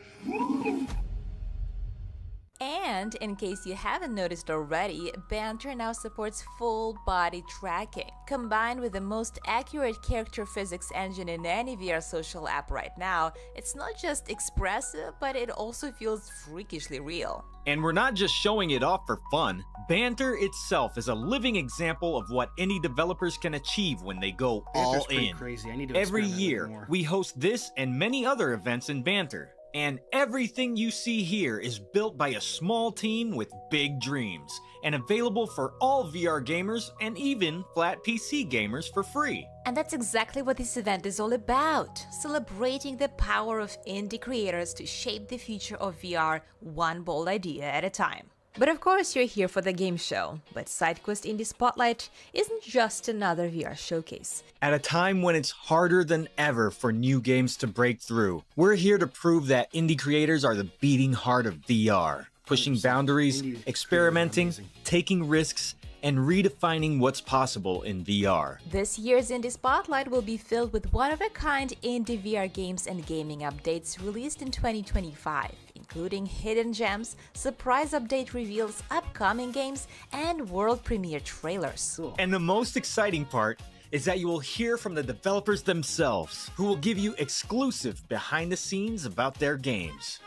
And in case you haven't noticed already, Banter now supports full body tracking. Combined with the most accurate character physics engine in any VR social app right now, it's not just expressive, but it also feels freakishly real. And we're not just showing it off for fun. Banter itself is a living example of what indie developers can achieve when they go all in. Crazy. I need to Every experiment year, more. we host this and many other events in Banter. And everything you see here is built by a small team with big dreams, and available for all VR gamers and even flat PC gamers for free. And that's exactly what this event is all about, celebrating the power of indie creators to shape the future of VR one bold idea at a time. But of course you're here for the game show, but SideQuest Indie Spotlight isn't just another VR showcase. At a time when it's harder than ever for new games to break through, we're here to prove that indie creators are the beating heart of VR, pushing boundaries, experimenting, taking risks, and redefining what's possible in VR. This year's Indie Spotlight will be filled with one-of-a-kind indie VR games and gaming updates released in 2025, including hidden gems, surprise update reveals, upcoming games, and world premiere trailers. And the most exciting part is that you will hear from the developers themselves, who will give you exclusive behind the scenes about their games.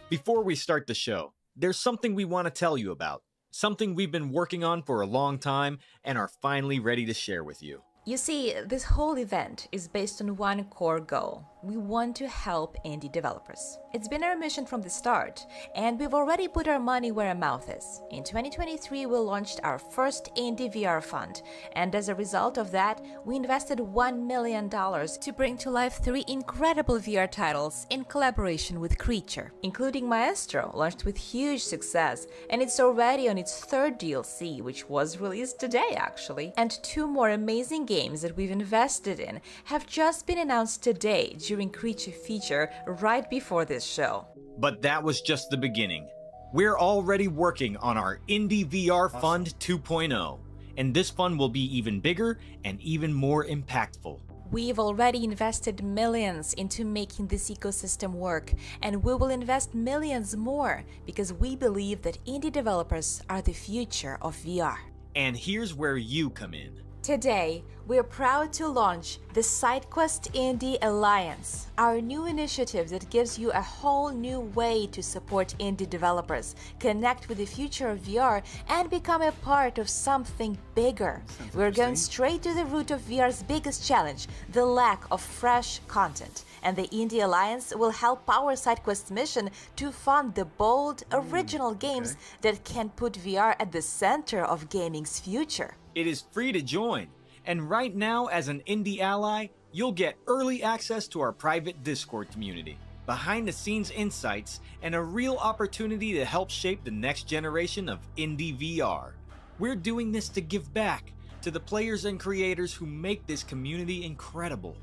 Before we start the show, there's something we want to tell you about. Something we've been working on for a long time and are finally ready to share with you. You see, this whole event is based on one core goal. We want to help indie developers. It's been our mission from the start, and we've already put our money where our mouth is. In 2023, we launched our first Indie VR Fund, and as a result of that, we invested $1 million to bring to life 3 incredible VR titles in collaboration with Creature, including Maestro, launched with huge success, and it's already on its 3rd DLC, which was released today actually, and 2 more amazing games that we've invested in have just been announced today during Creature Feature right before this show. But that was just the beginning. We're already working on our Indie VR Fund 2.0, and this fund will be even bigger and even more impactful. We've already invested millions into making this ecosystem work, and we will invest millions more because we believe that indie developers are the future of VR. And here's where you come in. Today, we're proud to launch the SideQuest Indie Alliance, our new initiative that gives you a whole new way to support indie developers, connect with the future of VR, and become a part of something bigger. We're going straight to the root of VR's biggest challenge, the lack of fresh content. and the Indie Alliance will help power SideQuest's mission to fund the bold, original games that can put VR at the center of gaming's future. It is free to join, and right now as an Indie Ally, you'll get early access to our private Discord community, behind-the-scenes insights, and a real opportunity to help shape the next generation of Indie VR. We're doing this to give back to the players and creators who make this community incredible.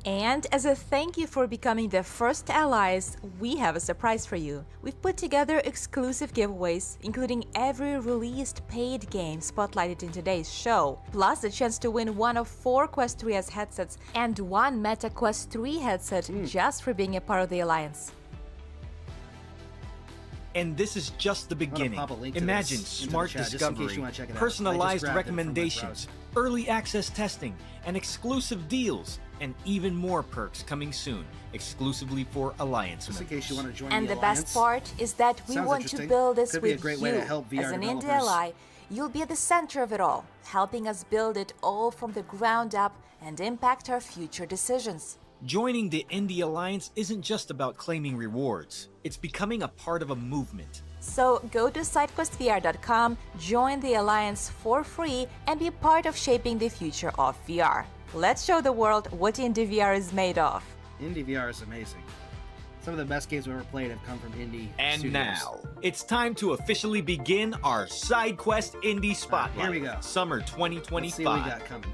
And as a thank you for becoming the first allies, we have a surprise for you. We've put together exclusive giveaways, including every released paid game spotlighted in today's show, plus a chance to win one of 4 Quest 3S headsets and 1 Meta Quest 3 headset just for being a part of the Alliance. And this is just the beginning. Imagine smart discovery, personalized recommendations, early access testing, and exclusive deals, and even more perks coming soon, exclusively for Alliance members. In case you want to join and the Alliance. best part is that we Sounds want to interesting. build this Could be a with great you. way to help VR As an Indie developers. Ally, you'll be at the center of it all, helping us build it all from the ground up and impact our future decisions. Joining the Indie Alliance isn't just about claiming rewards, it's becoming a part of a movement. So go to SideQuestVR.com, join the Alliance for free, and be part of shaping the future of VR. Let's show the world what Indie VR is made of. Indie VR is amazing. Some of the best games we've ever played have come from Indie And studios. now, it's time to officially begin our SideQuest Indie Spotlight. Here we go. Summer 2025. Let's see what we got coming.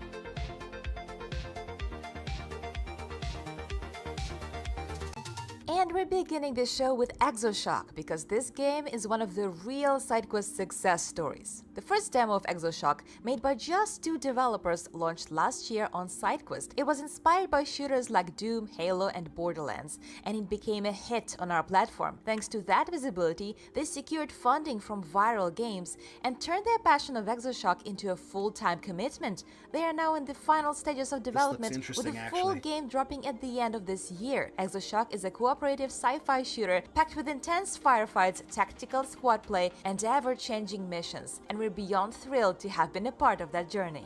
And we're beginning the show with Exo Shock because this game is one of the real SideQuest success stories. The first demo of Exo Shock, made by just 2 developers, launched last year on SideQuest. It was inspired by shooters like Doom, Halo, and Borderlands, and it became a hit on our platform. Thanks to that visibility, they secured funding from Viral Games and turned their passion of Exo Shock into a full-time commitment. They are now in the final stages of development, with a full game dropping at the end of this year. Exo Shock is a cooperative sci-fi shooter packed with intense firefights, tactical squad play, and ever-changing missions, and we're beyond thrilled to have been a part of that journey.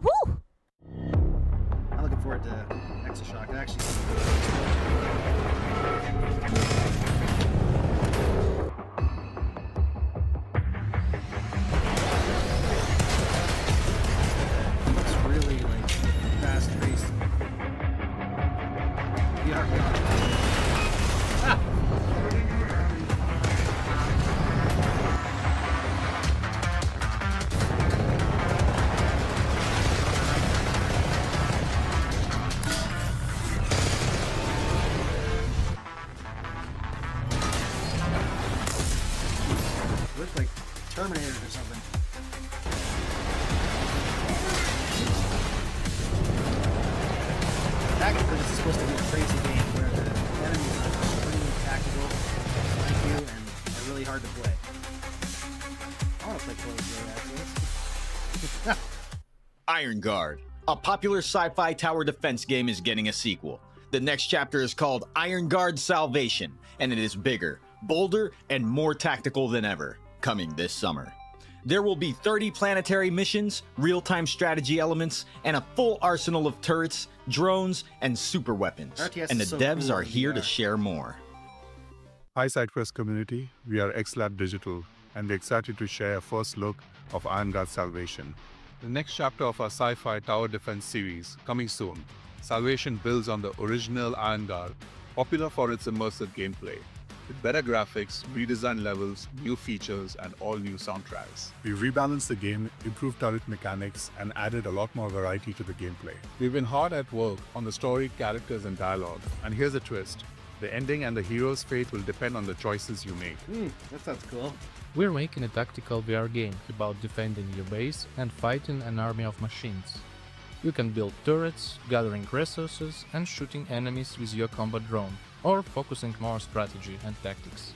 Woo! I'm looking forward to Exo Shock. It actually looks really like fast-paced. Looks like Terminator or something. Tactically, this is supposed to be a crazy game where the enemies are extremely tactical, like you, and they're really hard to play. I want to play close actually. Iron Guard, a popular sci-fi tower defense game, is getting a sequel. The next chapter is called Iron Guard Salvation, and it is bigger, bolder, and more tactical than ever, coming this summer. There will be 30 planetary missions, real-time strategy elements, and a full arsenal of turrets, drones, and super weapons. RTS And the is so devs cool are in here to VR. share more. Hi SideQuest community, we are XLab Digital and we're excited to share a first look of Iron Guard Salvation. The next chapter of our sci-fi tower defense series, coming soon. Salvation builds on the original Iron Guard, popular for its immersive gameplay. With better graphics, redesigned levels, new features, and all new soundtracks. We rebalanced the game, improved turret mechanics, and added a lot more variety to the gameplay. We've been hard at work on the story, characters, and dialogue. And here's a twist. The ending and the hero's fate will depend on the choices you make. That sounds cool. We're making a tactical VR game about defending your base and fighting an army of machines. You can build turrets, gathering resources, and shooting enemies with your combat drone, or focusing more strategy and tactics.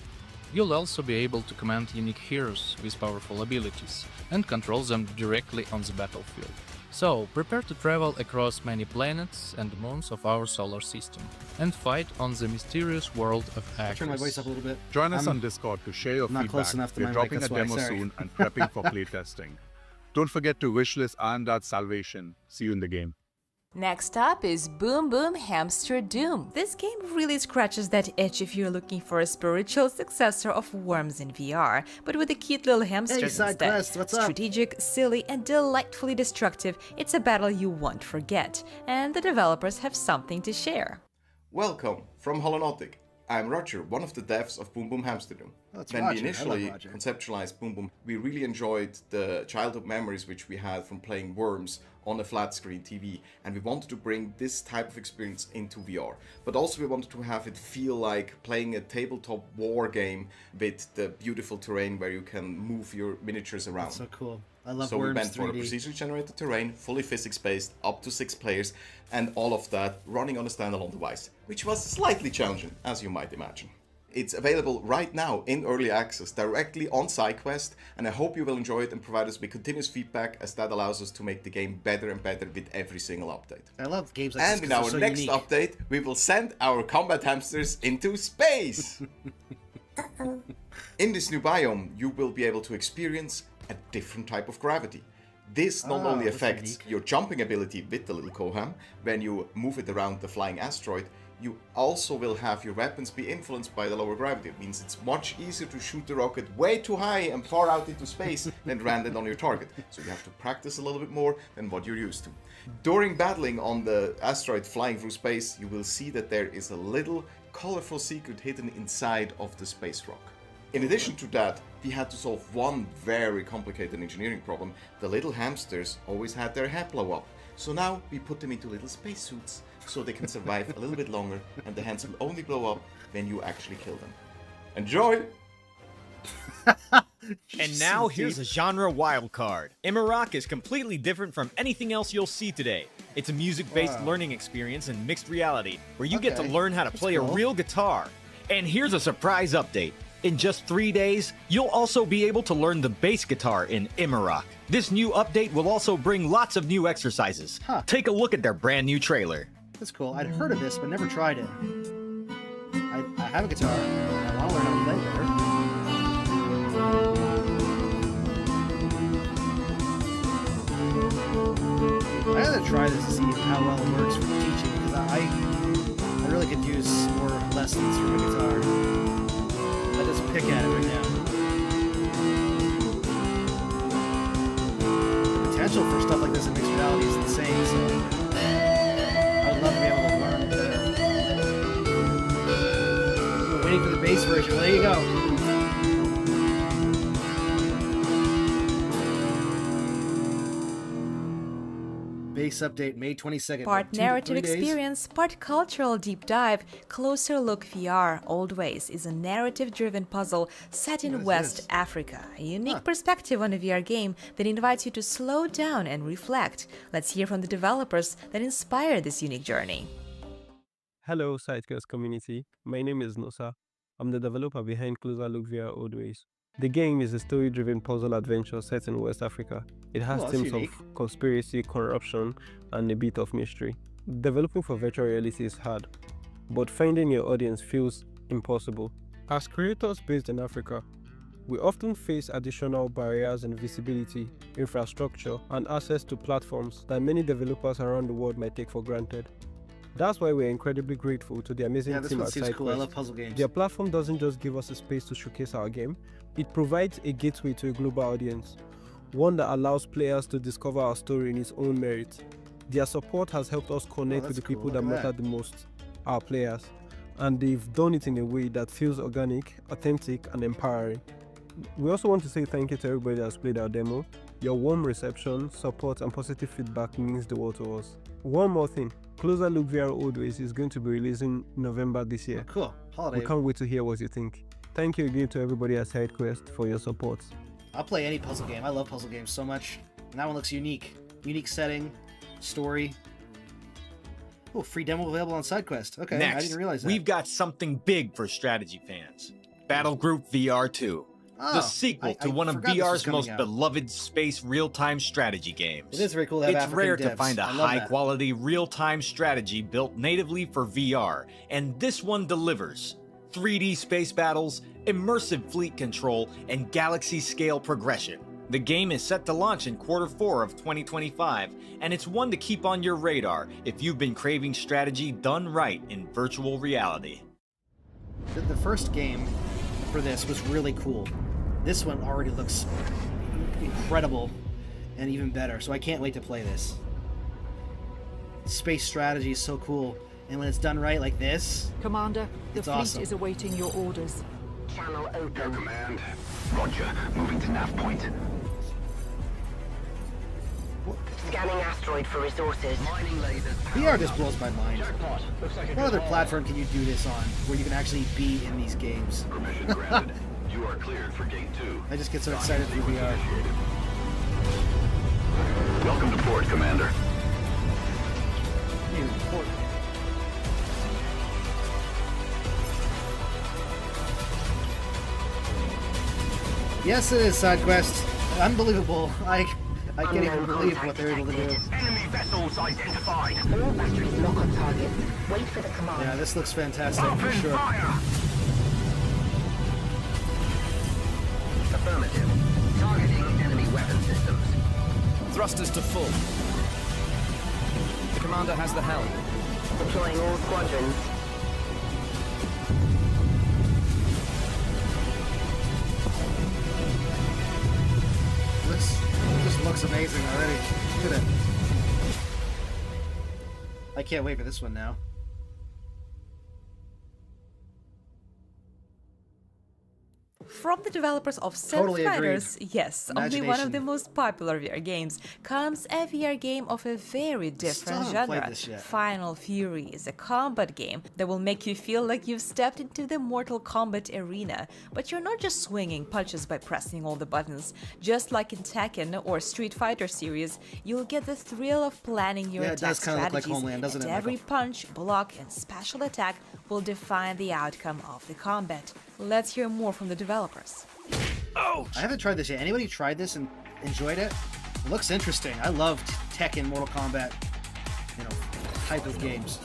You'll also be able to command unique heroes with powerful abilities, and control them directly on the battlefield. So, prepare to travel across many planets and moons of our solar system, and fight on the mysterious world of hackers. Turn my voice up a little bit. Join us on Discord to share your not feedback. close enough to We're my mic, dropping a that's why, demo sorry. soon and prepping for playtesting. Don't forget to wishlist Iron Guard Salvation. See you in the game. Next up is Boom Boom Hamsterdoom. This game really scratches that itch if you're looking for a spiritual successor of Worms in VR, but with the cute little hamsters instead. SideQuest, what's up? Strategic, silly, and delightfully destructive, it's a battle you won't forget, and the developers have something to share. Welcome from Holonautic. I'm Roger, one of the devs of Boom Boom Hamsterdoom. That's When Roger. we I love initially Roger. conceptualized Boom Boom, we really enjoyed the childhood memories which we had from playing Worms on a flat screen TV, and we wanted to bring this type of experience into VR. But also we wanted to have it feel like playing a tabletop war game with the beautiful terrain where you can move your miniatures around. That's so cool. I love So we Worms went for a 3D. procedurally generated terrain, fully physics-based, up to 6 players, and all of that running on a standalone device, which was slightly challenging, as you might imagine. It's available right now in early access directly on SideQuest, and I hope you will enjoy it and provide us with continuous feedback, as that allows us to make the game better and better with every single update. I love games like And this in 'cause our they're so next unique. update, we will send our combat hamsters into space! In this new biome, you will be able to experience a different type of gravity. This not only that's affects unique. your jumping ability with the little Koham, when you move it around the flying asteroid, you also will have your weapons be influenced by the lower gravity. It means it's much easier to shoot the rocket way too high and far out into space than land it on your target. So you have to practice a little bit more than what you're used to. During battling on the asteroid flying through space, you will see that there is a little colorful secret hidden inside of the space rock. In addition to that, we had to solve one very complicated engineering problem. The little hamsters always had their head blow up. So now we put them into little spacesuits so they can survive a little bit longer, and the hands will only blow up when you actually kill them. Enjoy! And now here's a genre wildcard. Immerok is completely different from anything else you'll see today. It's a music-based learning experience in mixed reality, where you get to Okay, learn how to that's play cool. a real guitar. And here's a surprise update. In just 3 days, you'll also be able to learn the bass guitar in Immerok. This new update will also bring lots of new exercises. Take a look at their brand new trailer. That's cool. I'd heard of this, but never tried it. I have a guitar. I want to learn how to play better. I gotta try this to see how well it works for teaching, because I really could use more lessons from a guitar. I just pick at it right now. The potential for stuff like this in mixed reality is insane, so I would love to be able to learn better. We're waiting for the bass version. Well, there you go. Base update May 22nd. Part like 2 to narrative 3 days. experience, part cultural deep dive, Closer Look VR Old Ways is a narrative-driven puzzle set in West Africa. A unique perspective on a VR game that invites you to slow down and reflect. Let's hear from the developers that inspired this unique journey. Hello, SideQuest community. My name is Nosa. I'm the developer behind Closer Look VR Old Ways. The game is a story-driven puzzle adventure set in West Africa. It has that's themes unique. of conspiracy, corruption, and a bit of mystery. Developing for virtual reality is hard, but finding your audience feels impossible. As creators based in Africa, we often face additional barriers in visibility, infrastructure, and access to platforms that many developers around the world might take for granted. That's why we're incredibly grateful to the amazing Yeah, this team one at seems cool. I SideQuest. love puzzle games. Their platform doesn't just give us a space to showcase our game, it provides a gateway to a global audience, one that allows players to discover our story in its own merit. Their support has helped us connect with the that's people cool. that Look at matter the most, our players, and they've done it in a way that feels organic, authentic, and empowering. We also want to say thank you to everybody that's played our demo. Your warm reception, support, and positive feedback means the world to us. One more thing, Closer Look VR Old Ways is going to be releasing November this year. Cool. Holiday. We can't wait to hear what you think. Thank you again to everybody at SideQuest for your support. I'll play any puzzle game. I love puzzle games so much. And that one looks unique. Unique setting, story. Oh, free demo available on SideQuest. Okay, I Next, didn't realize that. we've got something big for strategy fans. Battle Group VR 2. the sequel to one of forgot this was VR's coming most out. beloved space real-time strategy games. It is very cool to have It's African rare to devs. find a I love that. high-quality real-time strategy built natively for VR, and this one delivers. 3D space battles, immersive fleet control, and galaxy-scale progression. The game is set to launch in Q4 of 2025, and it's one to keep on your radar if you've been craving strategy done right in virtual reality. The first game for this was really cool. This one already looks incredible and even better, so I can't wait to play this. Space strategy is so cool, and when it's done right like this, Commander, the it's fleet awesome. is awaiting your orders. Channel open. Air command. Roger. Moving to nav point. Scanning asteroid for resources. Mining lasers. VR just blows my mind. What other platform can you do this on, where you can actually be in these games? Permission granted. You are cleared for gate 2. I just get so excited for VR. Welcome to port, Commander. Port. Yes, it is SideQuest. Unbelievable. I can't even believe what they're able to do. Enemy vessels identified. All batteries lock on target. Wait for the command. Yeah, this looks fantastic for sure. Affirmative. Targeting enemy weapon systems. Thrusters to full. The commander has the helm. Deploying all squadrons. This looks amazing already. Look at it. I can't wait for this one now. From the developers of Totally Fighters, yes, only one of Imagination. the most popular VR games, comes a VR game of a very different Still haven't played genre. this yet. Final Fury is a combat game that will make you feel like you've stepped into the Mortal Kombat arena, but you're not just swinging punches by pressing all the buttons. Just like in Tekken or Street Fighter series, you'll get the thrill of planning your Yeah, it attack does kinda look like strategies, Homeland, doesn't and it, every Michael? punch, block, and special attack will define the outcome of the combat. Let's hear more from the developers. I haven't tried this yet. Anybody tried this and enjoyed it? It looks interesting. I love Tekken, Mortal Kombat, type of games.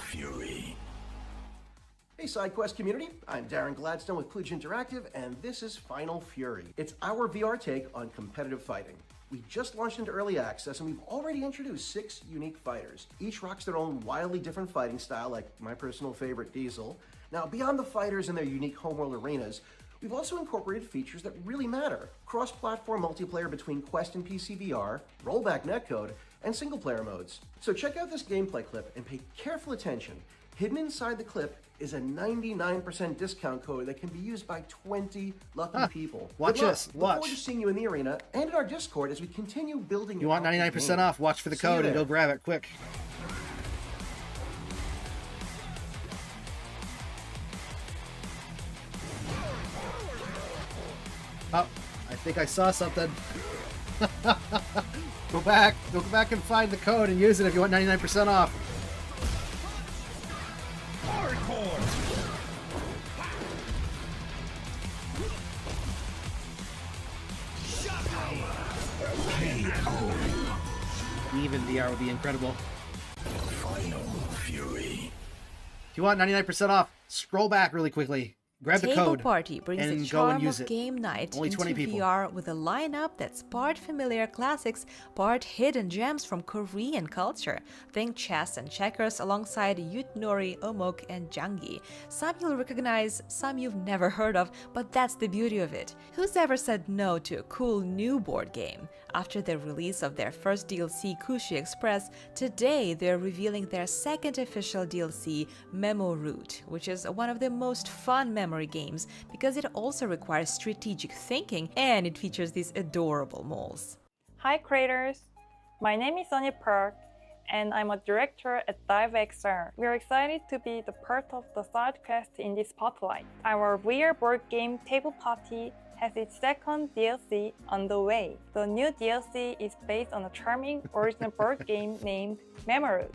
Hey SideQuest community, I'm Darren Gladstone with Kludge Interactive, and this is Final Fury. It's our VR take on competitive fighting. We just launched into early access and we've already introduced 6 unique fighters. Each rocks their own wildly different fighting style, like my personal favorite, Diesel. Now, beyond the fighters and their unique homeworld arenas, we've also incorporated features that really matter. Cross-platform multiplayer between Quest and PC VR, rollback netcode, and single-player modes. So check out this gameplay clip and pay careful attention. Hidden inside the clip is a 99% discount code that can be used by 20 lucky people. Watch Good luck. this, Look forward watch. to seeing you in the arena and in our Discord as we continue building. You want 99% off? Watch for the See you code and there. go grab it quick. Oh, I think I saw something. Go back and find the code and use it if you want 99% off. Even VR would be incredible. Final Fury. If you want 99% off, scroll back really quickly. Grab the Table code Party brings and the go charm and use of it. game night Only into 20 people. VR with a lineup that's part familiar classics, part hidden gems from Korean culture. Think chess and checkers alongside Yutnori, Omok, and Jangi. Some you'll recognize, some you've never heard of, but that's the beauty of it. Who's ever said no to a cool new board game? After the release of their first DLC, Kushi Express, today they're revealing their second official DLC, Memoriam, which is one of the most fun memory games because it also requires strategic thinking and it features these adorable moles. Hi creators, my name is Sonia Park and I'm a director at DiveXR. We're excited to be the part of the SideQuest Indie Spotlight. Our VR board game Table Party has its second DLC on the way. The new DLC is based on a charming original board game named Memoriam.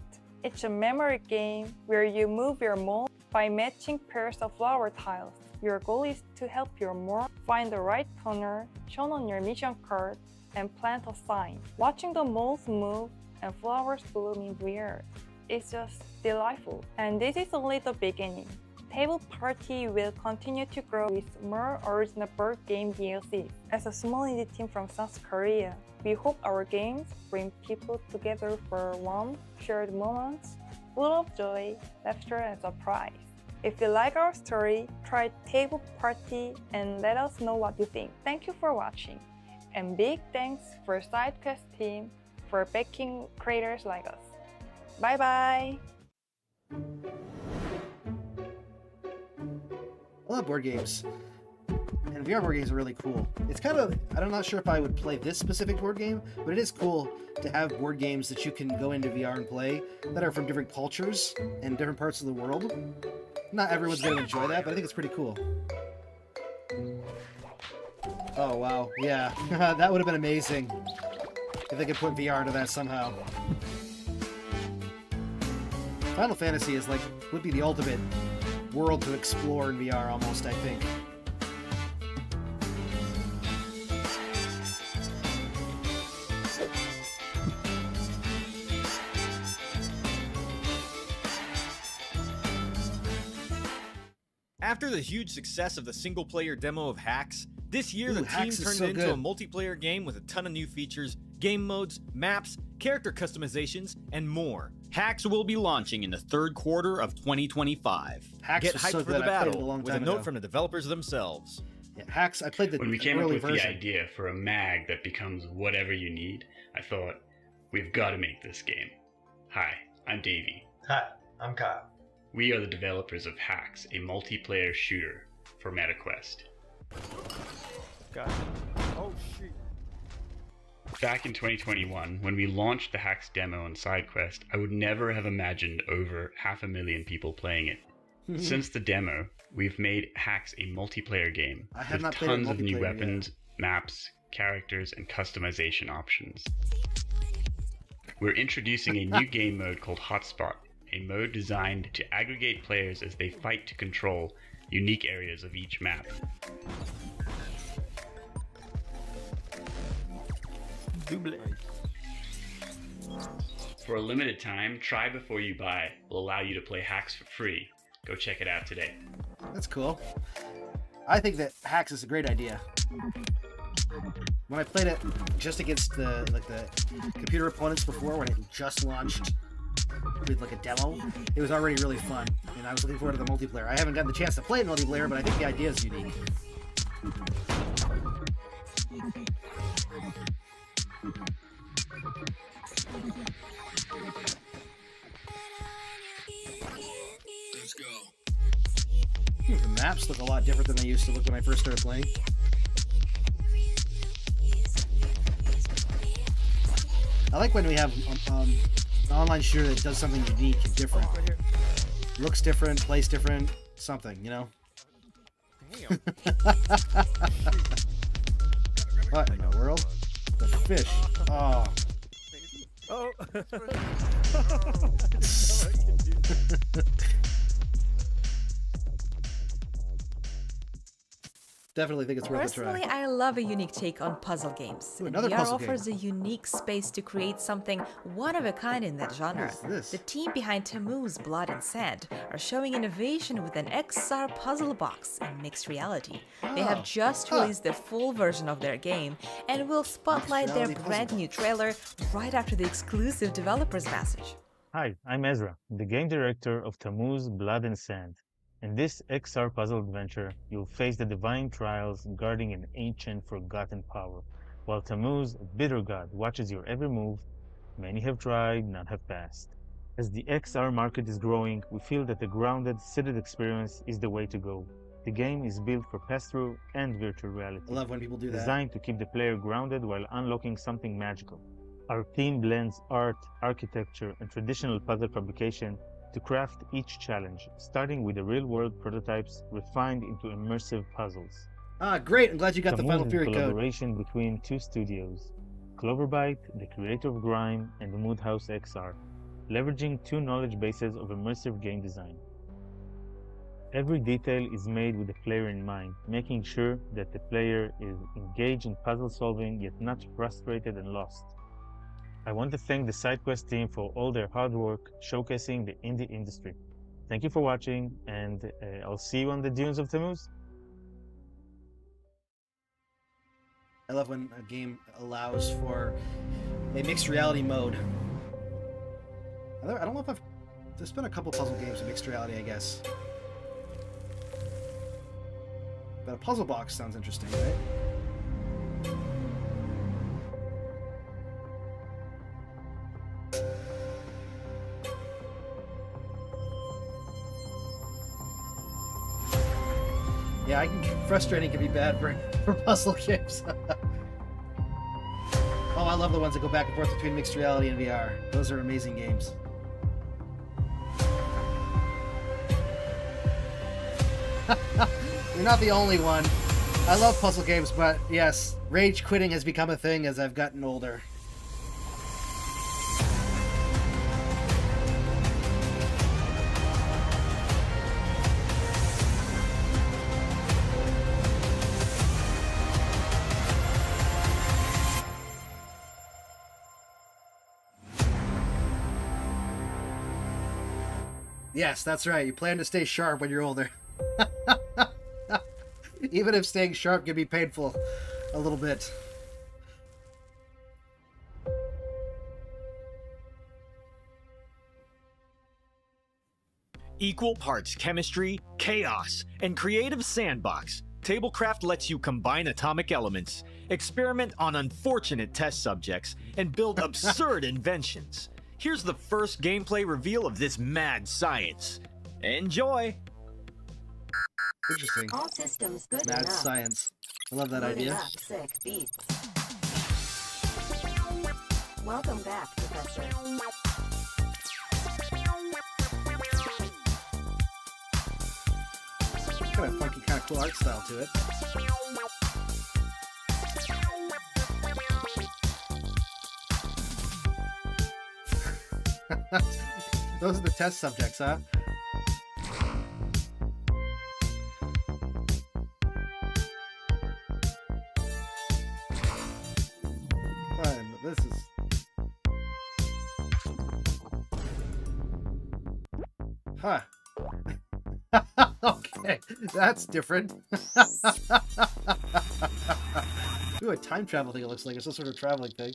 It's a memory game where you move your mole by matching pairs of flower tiles. Your goal is to help your mole find the right corner shown on your mission card and plant a sign. Watching the moles move and flowers bloom in VR is just delightful. And this is only the beginning. Table Party will continue to grow with more original board game DLCs. As a small indie team from South Korea, we hope our games bring people together for warm, shared moments, full of joy, laughter, and surprise. If you like our story, try Table Party and let us know what you think. Thank you for watching, and big thanks for SideQuest team for backing creators like us. Bye bye! I love board games. And VR board games are really cool. It's kind of, I'm not sure if I would play this specific board game, but it is cool to have board games that you can go into VR and play that are from different cultures and different parts of the world. Not everyone's going to enjoy that, but I think it's pretty cool. Oh, wow. Yeah, that would have been amazing if they could put VR into that somehow. Final Fantasy is like, would be the ultimate world to explore in VR almost, I think. After the huge success of the single-player demo of Hacks, this year the team Hacks is turned so it into good. a multiplayer game with a ton of new features, game modes, maps, character customizations, and more. Hacks will be launching in the third quarter of 2025. Hacks Get was hyped so for good. the I played it a battle long with a time note ago. from the developers themselves. Yeah, Hacks, I played the When we came up early with version. the idea for a mag that becomes whatever you need, I thought, we've got to make this game. Hi, I'm Davey. Hi, I'm Kyle. We are the developers of Hacks, a multiplayer shooter for MetaQuest. Got it. Oh, shoot. Back in 2021, when we launched the Hacks demo on SideQuest, I would never have imagined over 500,000 people playing it. Since the demo, we've made Hacks a multiplayer game I have with not played it tons of new multiplayer yet. weapons, maps, characters, and customization options. We're introducing a new game mode called Hotspot, a mode designed to aggregate players as they fight to control unique areas of each map. For a limited time, Try Before You Buy will allow you to play Hacks for free. Go check it out today. That's cool. I think that Hacks is a great idea. When I played it just against the computer opponents before, when it just launched with like a demo, it was already really fun, and I was looking forward to the multiplayer. I haven't gotten the chance to play it in multiplayer, but I think the idea is unique. Let's go. The maps look a lot different than they used to look when I first started playing. I like when we have an online shooter that does something unique and different. Looks different, plays different, something, you know? Damn. What in the world? The fish. Oh. Oh. Definitely think it's worth a Personally, try. I love a unique take on puzzle games. Ooh, And another VR puzzle offers game. a unique space to create something one of a kind in that genre. What is this? The team behind Tamuz, Blood and Sand are showing innovation with an XR puzzle box in mixed reality. They have just released the full version of their game and will spotlight their reality puzzle brand new trailer right after the exclusive developer's message. Hi, I'm Ezra, the game director of Tamuz, Blood and Sand. In this XR puzzle adventure, you'll face the divine trials guarding an ancient, forgotten power. While Tamuz, a bitter god, watches your every move, many have tried, none have passed. As the XR market is growing, we feel that the grounded, seated experience is the way to go. The game is built for pass-through and virtual reality. I love when people do that. Designed to keep the player grounded while unlocking something magical. Our team blends art, architecture, and traditional puzzle fabrication to craft each challenge, starting with the real-world prototypes refined into immersive puzzles. Ah, great! I'm glad you got the Tamuz Final is Fury a code. collaboration between two studios, Cloverbite, the creator of Grime, and Moodhouse XR, leveraging two knowledge bases of immersive game design. Every detail is made with the player in mind, making sure that the player is engaged in puzzle solving yet not frustrated and lost. I want to thank the SideQuest team for all their hard work showcasing the indie industry. Thank you for watching, and I'll see you on the dunes of Tamuz. I love when a game allows for a mixed reality mode. I don't know if there's been a couple puzzle games with mixed reality, I guess. But a puzzle box sounds interesting, right? Yeah, frustrating can be bad for puzzle games. Oh, I love the ones that go back and forth between mixed reality and VR. Those are amazing games. You're not the only one. I love puzzle games, but yes, rage quitting has become a thing as I've gotten older. Yes, that's right. You plan to stay sharp when you're older. Even if staying sharp can be painful a little bit. Equal parts chemistry, chaos, and creative sandbox, Tablecraft lets you combine atomic elements, experiment on unfortunate test subjects, and build absurd inventions. Here's the first gameplay reveal of this mad science. Enjoy! Interesting. All systems good Mad enough. science. I love that Moving idea. up, sick beats. Welcome back, Professor. Kind of funky, kind of cool art style to it. Those are the test subjects, huh? This is... Huh. Okay, that's different. Ooh, a time travel thing it looks like. It's some sort of traveling thing.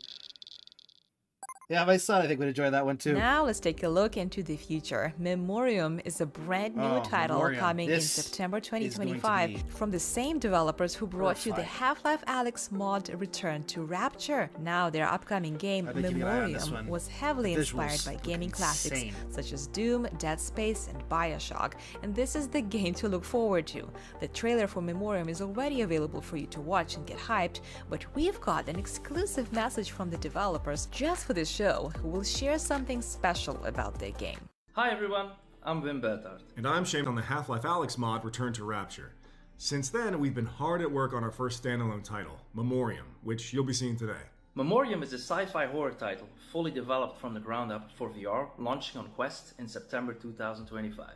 Yeah, my son, I think, would enjoy that one too. Now let's take a look into the future. Memoriam is a brand new title Memoriam. coming in This September is going to 2025 be from the same developers who brought you the horrifying. Half-Life Alyx mod Return to Rapture. Now their upcoming game, I've been keeping an eye on this Memoriam, one. was heavily The inspired visuals by look gaming classics insane. such as Doom, Dead Space, and Bioshock, and this is the game to look forward to. The trailer for Memoriam is already available for you to watch and get hyped, but we've got an exclusive message from the developers just for this show, who will share something special about their game. Hi everyone, I'm Banter. And I'm Shane on the Half-Life Alyx mod Return to Rapture. Since then, we've been hard at work on our first standalone title, Memoriam, which you'll be seeing today. Memoriam is a sci-fi horror title, fully developed from the ground up for VR, launching on Quest in September 2025.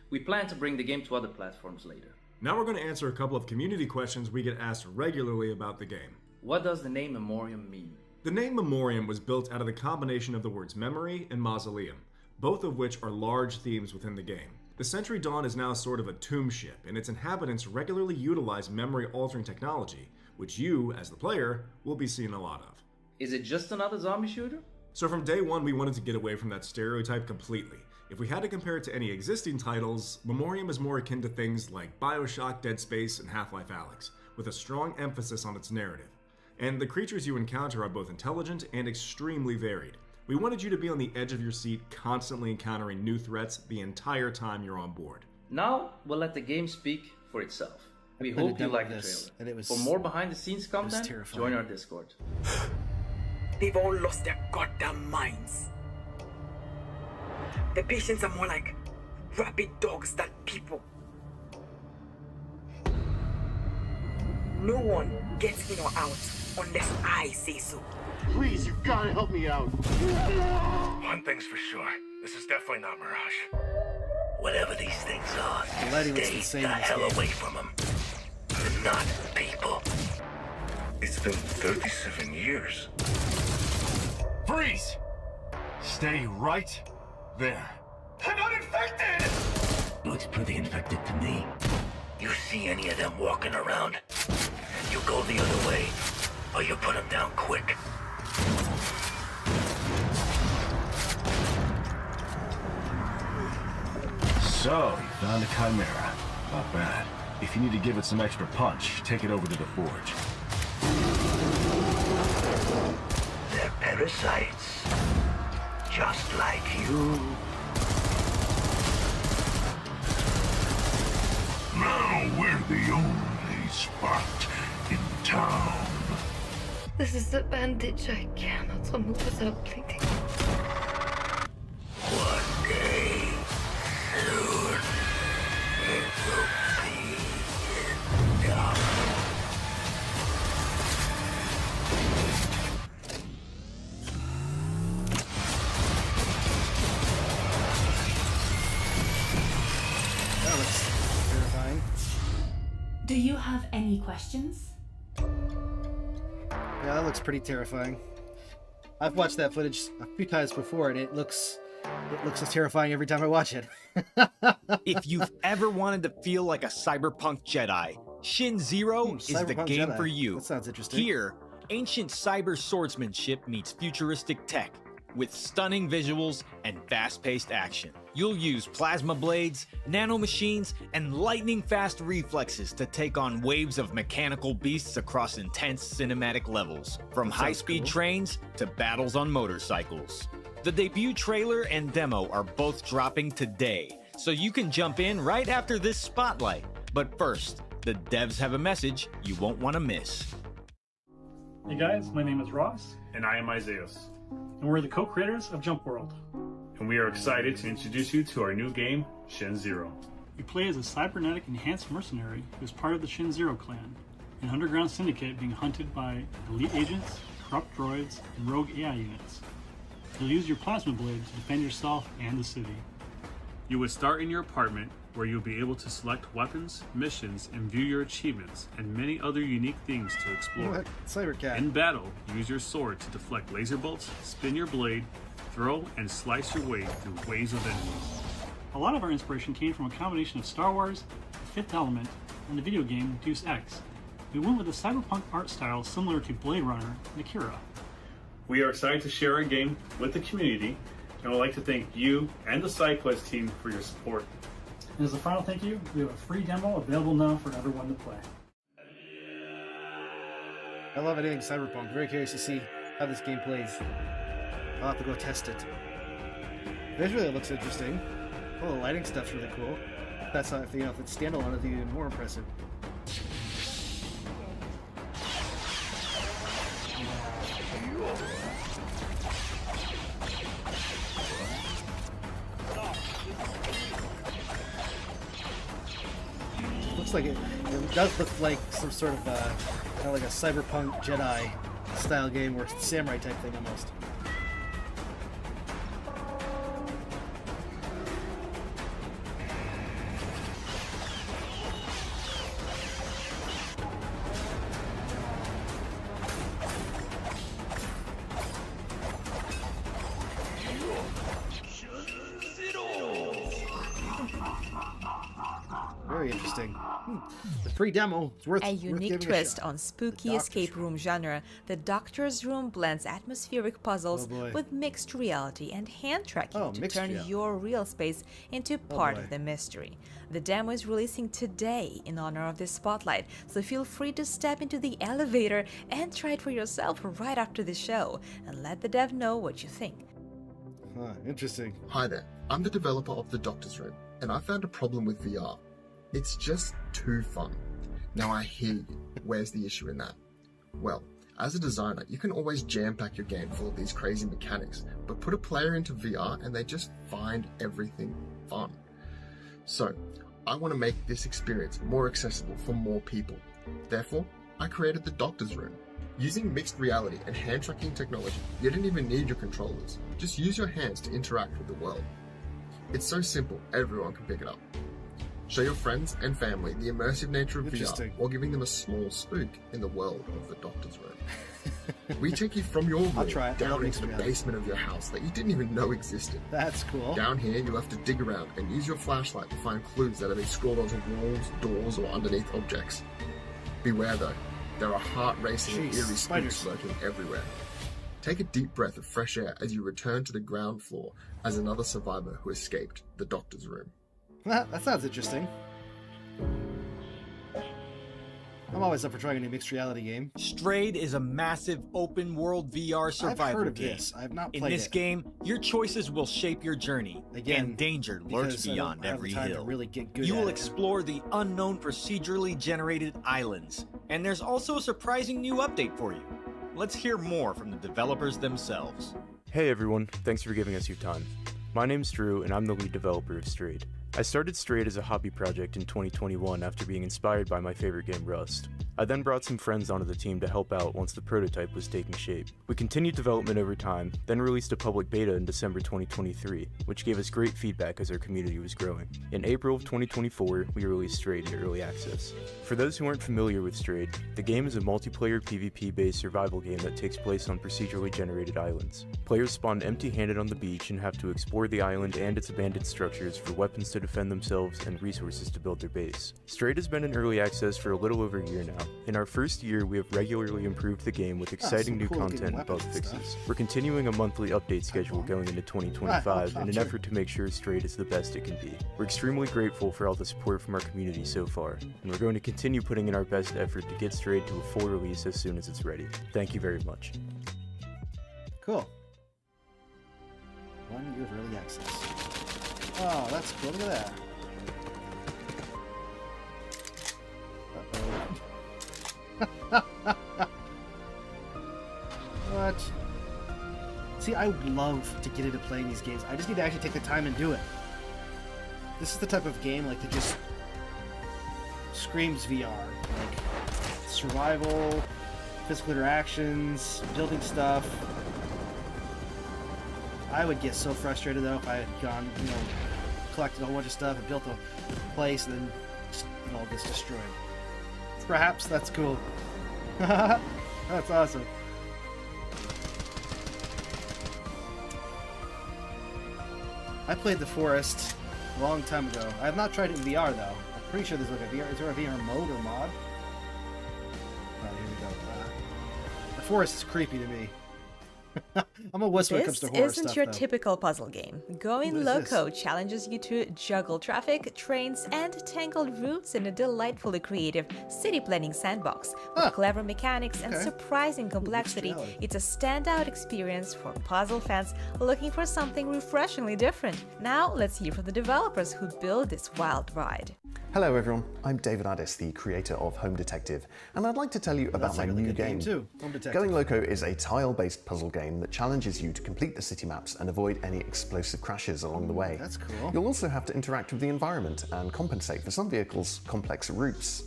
We plan to bring the game to other platforms later. Now we're going to answer a couple of community questions we get asked regularly about the game. What does the name Memoriam mean? The name Memoriam was built out of the combination of the words memory and mausoleum, both of which are large themes within the game. The Century Dawn is now sort of a tomb ship, and its inhabitants regularly utilize memory-altering technology, which you, as the player, will be seeing a lot of. Is it just another zombie shooter? So from day one, we wanted to get away from that stereotype completely. If we had to compare it to any existing titles, Memoriam is more akin to things like Bioshock, Dead Space, and Half-Life Alyx, with a strong emphasis on its narrative. And the creatures you encounter are both intelligent and extremely varied. We wanted you to be on the edge of your seat, constantly encountering new threats the entire time you're on board. Now, we'll let the game speak for itself. We I've been a hope you demo like of the this, trailer. and it was- For more behind-the-scenes content, terrifying. join our Discord. They've all lost their goddamn minds. The patients are more like rabid dogs than people. No one gets in or out unless I say so. Please, you've got to help me out. One thing's for sure, this is definitely not Mirage. Whatever these things are, The lighting was stay insane the in this hell game. away from them. They're not people. It's been 37 years. Freeze! Stay right there. I'm not infected! infected! Looks pretty infected to me. You see any of them walking around? You go the other way, or you put them down quick. So, you found a chimera. Not bad. If you need to give it some extra punch, take it over to the forge. They're parasites. Just like you. Now we're the only spot in town. This is the bandage. I cannot remove without bleeding. One day, soon, it will be enough. That looks terrifying. Do you have any questions? Yeah, that looks pretty terrifying. I've watched that footage a few times before, and it looks as terrifying every time I watch it. If you've ever wanted to feel like a cyberpunk Jedi, Shin Zero is the Cyberpunk game Jedi. for you. That sounds interesting. Here, ancient cyber swordsmanship meets futuristic tech with stunning visuals and fast-paced action. You'll use plasma blades, nanomachines, and lightning-fast reflexes to take on waves of mechanical beasts across intense cinematic levels, from high-speed trains to battles on motorcycles. The debut trailer and demo are both dropping today, so you can jump in right after this spotlight. But first, the devs have a message you won't want to miss. Hey guys, my name is Ross. And I am Isaias. And we're the co-creators of Jump World. And we are excited to introduce you to our new game, Shin Zero. You play as a cybernetic enhanced mercenary who is part of the Shin Zero clan, an underground syndicate being hunted by elite agents, corrupt droids, and rogue AI units. You'll use your plasma blade to defend yourself and the city. You would start in your apartment, where you'll be able to select weapons, missions, and view your achievements, and many other unique things to explore. What? Cybercat. In battle, use your sword to deflect laser bolts, spin your blade, throw and slice your way through waves of enemies. A lot of our inspiration came from a combination of Star Wars, The Fifth Element, and the video game Deus Ex. We went with a cyberpunk art style similar to Blade Runner and Akira. We are excited to share our game with the community, and would like to thank you and the SideQuest team for your support. And as a final thank you, we have a free demo available now for everyone to play. I love anything cyberpunk. Very curious to see how this game plays. I'll have to go test it. Visually, it looks interesting. Oh, the lighting stuff's really cool. That's not, if it's standalone, it'd be even more impressive. Looks like it does look like some sort of kind of like a cyberpunk Jedi style game, or samurai type thing almost. Very interesting. The pre-demo is worth a unique worth twist giving a on spooky escape room genre. The Doctor's Room blends atmospheric puzzles with mixed reality and hand tracking to turn your real space into part of the mystery. The demo is releasing today in honor of this spotlight, so feel free to step into the elevator and try it for yourself right after the show, and let the dev know what you think. Interesting. Hi there, I'm the developer of The Doctor's Room, and I found a problem with VR. It's just too fun. Now I hear you. Where's the issue in that? Well, as a designer, you can always jam-pack your game full of these crazy mechanics, but put a player into VR and they just find everything fun. So, I want to make this experience more accessible for more people. Therefore, I created The Doctor's Room. Using mixed reality and hand tracking technology, you don't even need your controllers. Just use your hands to interact with the world. It's so simple, everyone can pick it up. Show your friends and family the immersive nature of VR Interesting. while giving them a small spook in the world of the Doctor's Room. We take you from your I'll room try it. I down love into the mixed reality. basement of your house that you didn't even know existed. That's cool. Down here, you'll have to dig around and use your flashlight to find clues that have been scrawled onto walls, doors, or underneath objects. Beware though, there are heart-racing and Jeez, eerie spiders. spooks lurking everywhere. Take a deep breath of fresh air as you return to the ground floor as another survivor who escaped the Doctor's Room. That sounds interesting. I'm always up for trying a new mixed reality game. Strayed is a massive open world VR survival I've heard of game. this. I've not In played this it. game, your choices will shape your journey, Again, and danger lurks because I don't beyond have every the time to hill. really get good You at will it. explore the unknown procedurally generated islands, and there's also a surprising new update for you. Let's hear more from the developers themselves. Hey everyone, thanks for giving us your time. My name's Drew, and I'm the lead developer of Strayed. I started Strayed as a hobby project in 2021 after being inspired by my favorite game Rust. I then brought some friends onto the team to help out once the prototype was taking shape. We continued development over time, then released a public beta in December 2023, which gave us great feedback as our community was growing. In April of 2024, we released Strayed in early access. For those who aren't familiar with Strayed, the game is a multiplayer PvP-based survival game that takes place on procedurally generated islands. Players spawn empty-handed on the beach and have to explore the island and its abandoned structures for weapons to defend themselves and resources to build their base. Strayed has been in early access for a little over a year now. In our first year, we have regularly improved the game with exciting new content and bug fixes. We're continuing a monthly update schedule going into 2025 in an effort to make sure Strayed is the best it can be. We're extremely grateful for all the support from our community so far, and we're going to continue putting in our best effort to get Strayed to a full release as soon as it's ready. Thank you very much. Cool. 1 year of early access. Oh, that's cool. Look at that. What? See, I would love to get into playing these games. I just need to actually take the time and do it. This is the type of game like that just screams VR. Like survival, physical interactions, building stuff. I would get so frustrated though if I had gone, collected a whole bunch of stuff and built a place and then it all gets destroyed. Perhaps that's cool. That's awesome. I played The Forest a long time ago. I have not tried it in VR though. I'm pretty sure there's like a VR. Is there a VR mode or mod? Oh, here we go. The Forest is creepy to me. I'm a wuss when it comes to horror This isn't stuff, your though. typical puzzle game. Going What is Loco challenges you to juggle traffic, trains, and tangled routes in a delightfully creative city planning sandbox. With clever mechanics and Okay. surprising complexity, reality. it's a standout experience for puzzle fans looking for something refreshingly different. Now, let's hear from the developers who built this wild ride. Hello everyone, I'm David Addis, the creator of Home Detective, and I'd like to tell you about my like a new good game. too. Home Detective. Going Loco is a tile-based puzzle game that challenges you to complete the city maps and avoid any explosive crashes along the way. That's cool. You'll also have to interact with the environment and compensate for some vehicles' complex routes.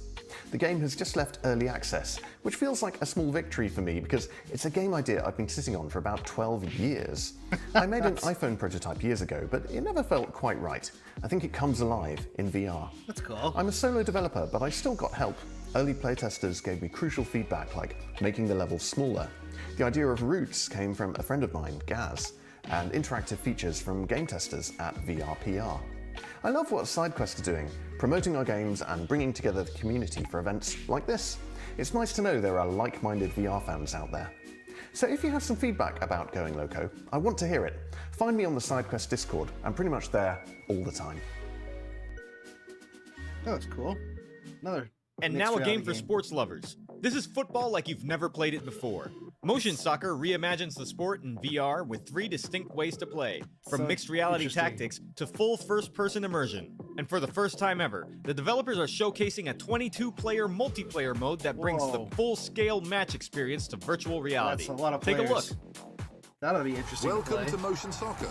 The game has just left early access, which feels like a small victory for me because it's a game idea I've been sitting on for about 12 years. I made an iPhone prototype years ago, but it never felt quite right. I think it comes alive in VR. That's cool. I'm a solo developer, but I still got help. Early playtesters gave me crucial feedback like making the levels smaller. The idea of routes came from a friend of mine, Gaz, and interactive features from game testers at VRPR. I love what SideQuest are doing, promoting our games and bringing together the community for events like this. It's nice to know there are like-minded VR fans out there. So if you have some feedback about Going Loco, I want to hear it. Find me on the SideQuest Discord. I'm pretty much there all the time. That was cool. Another. And mixed now a game reality for sports lovers. This is football like you've never played it before. Motion Soccer reimagines the sport in VR with 3 distinct ways to play, from So mixed reality interesting. tactics to full first-person immersion. And for the first time ever, the developers are showcasing a 22-player multiplayer mode that brings Whoa. the full-scale match experience to virtual reality. That's a lot of Take a look. players. That'll be interesting. Welcome to to Motion Soccer.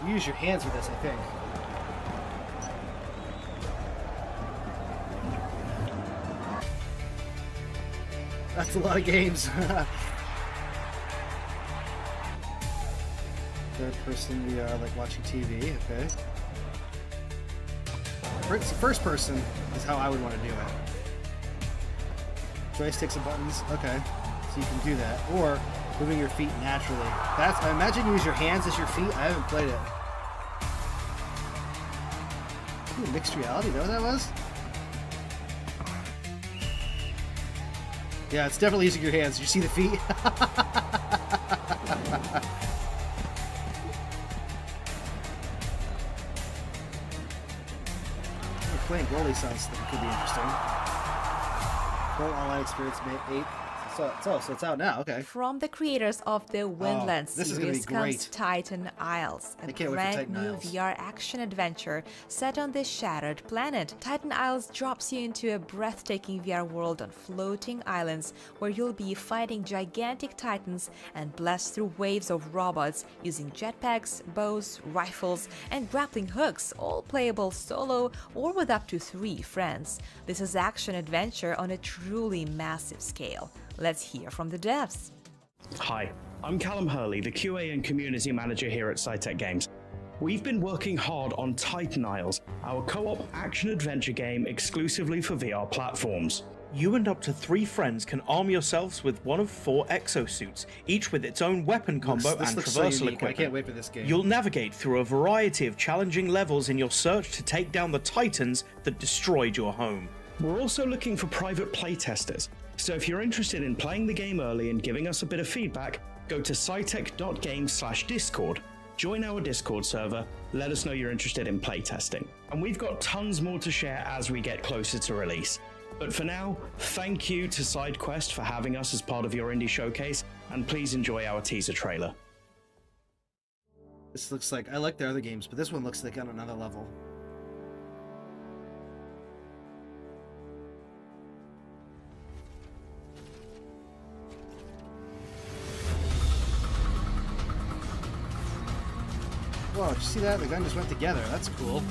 You use your hands with this, I think. That's a lot of games. Third person VR, like watching TV, okay. First person is how I would want to do it. Joysticks and buttons, okay. So you can do that. Or moving your feet naturally. I imagine you use your hands as your feet. I haven't played it. Ooh, mixed reality, you know what that was? Yeah, it's definitely using your hands. Did you see the feet? Playing goalie sounds like it could be interesting. Full online experience May 8th. So it's out now, okay. From the creators of the Windland series comes Titan Isles, a brand new VR action-adventure set on this shattered planet. Titan Isles drops you into a breathtaking VR world on floating islands where you'll be fighting gigantic titans and blast through waves of robots using jetpacks, bows, rifles, and grappling hooks, all playable solo or with up to 3 friends. This is action-adventure on a truly massive scale. Let's hear from the devs. Hi, I'm Callum Hurley, the QA and Community Manager here at SciTech Games. We've been working hard on Titan Isles, our co-op action-adventure game exclusively for VR platforms. You and up to 3 friends can arm yourselves with one of 4 exosuits, each with its own weapon combo and traversal equipment. I can't wait for this game. You'll navigate through a variety of challenging levels in your search to take down the titans that destroyed your home. We're also looking for private playtesters. So if you're interested in playing the game early and giving us a bit of feedback, go to scitech.games/discord, join our Discord server, let us know you're interested in playtesting. And we've got tons more to share as we get closer to release. But for now, thank you to SideQuest for having us as part of your indie showcase, and please enjoy our teaser trailer. This looks like, I like the other games, but this one looks like on another level. Whoa, did you see that? The gun just went together. That's cool.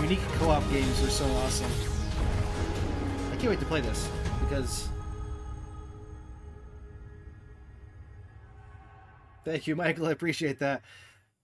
Unique co-op games are so awesome. I can't wait to play this, because... Thank you, Michael. I appreciate that.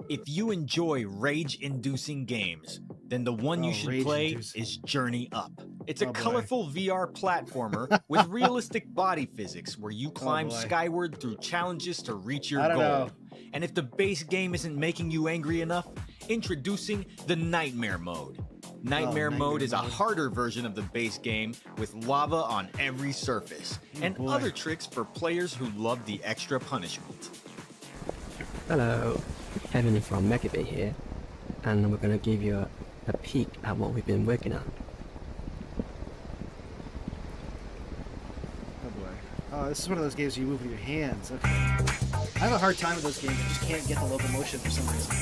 If you enjoy rage-inducing games, then the one you should play is Journey Up. It's a colorful VR platformer with realistic body physics where you climb skyward through challenges to reach your goal. And if the base game isn't making you angry enough, introducing the Nightmare Mode. Nightmare Mode is a harder version of the base game with lava on every surface and other tricks for players who love the extra punishment. Hello, Kevin from Megabit here, and we're going to give you a peek at what we've been working on. Oh boy. Oh, this is one of those games where you move with your hands. Okay. I have a hard time with those games. I just can't get the locomotion for some reason.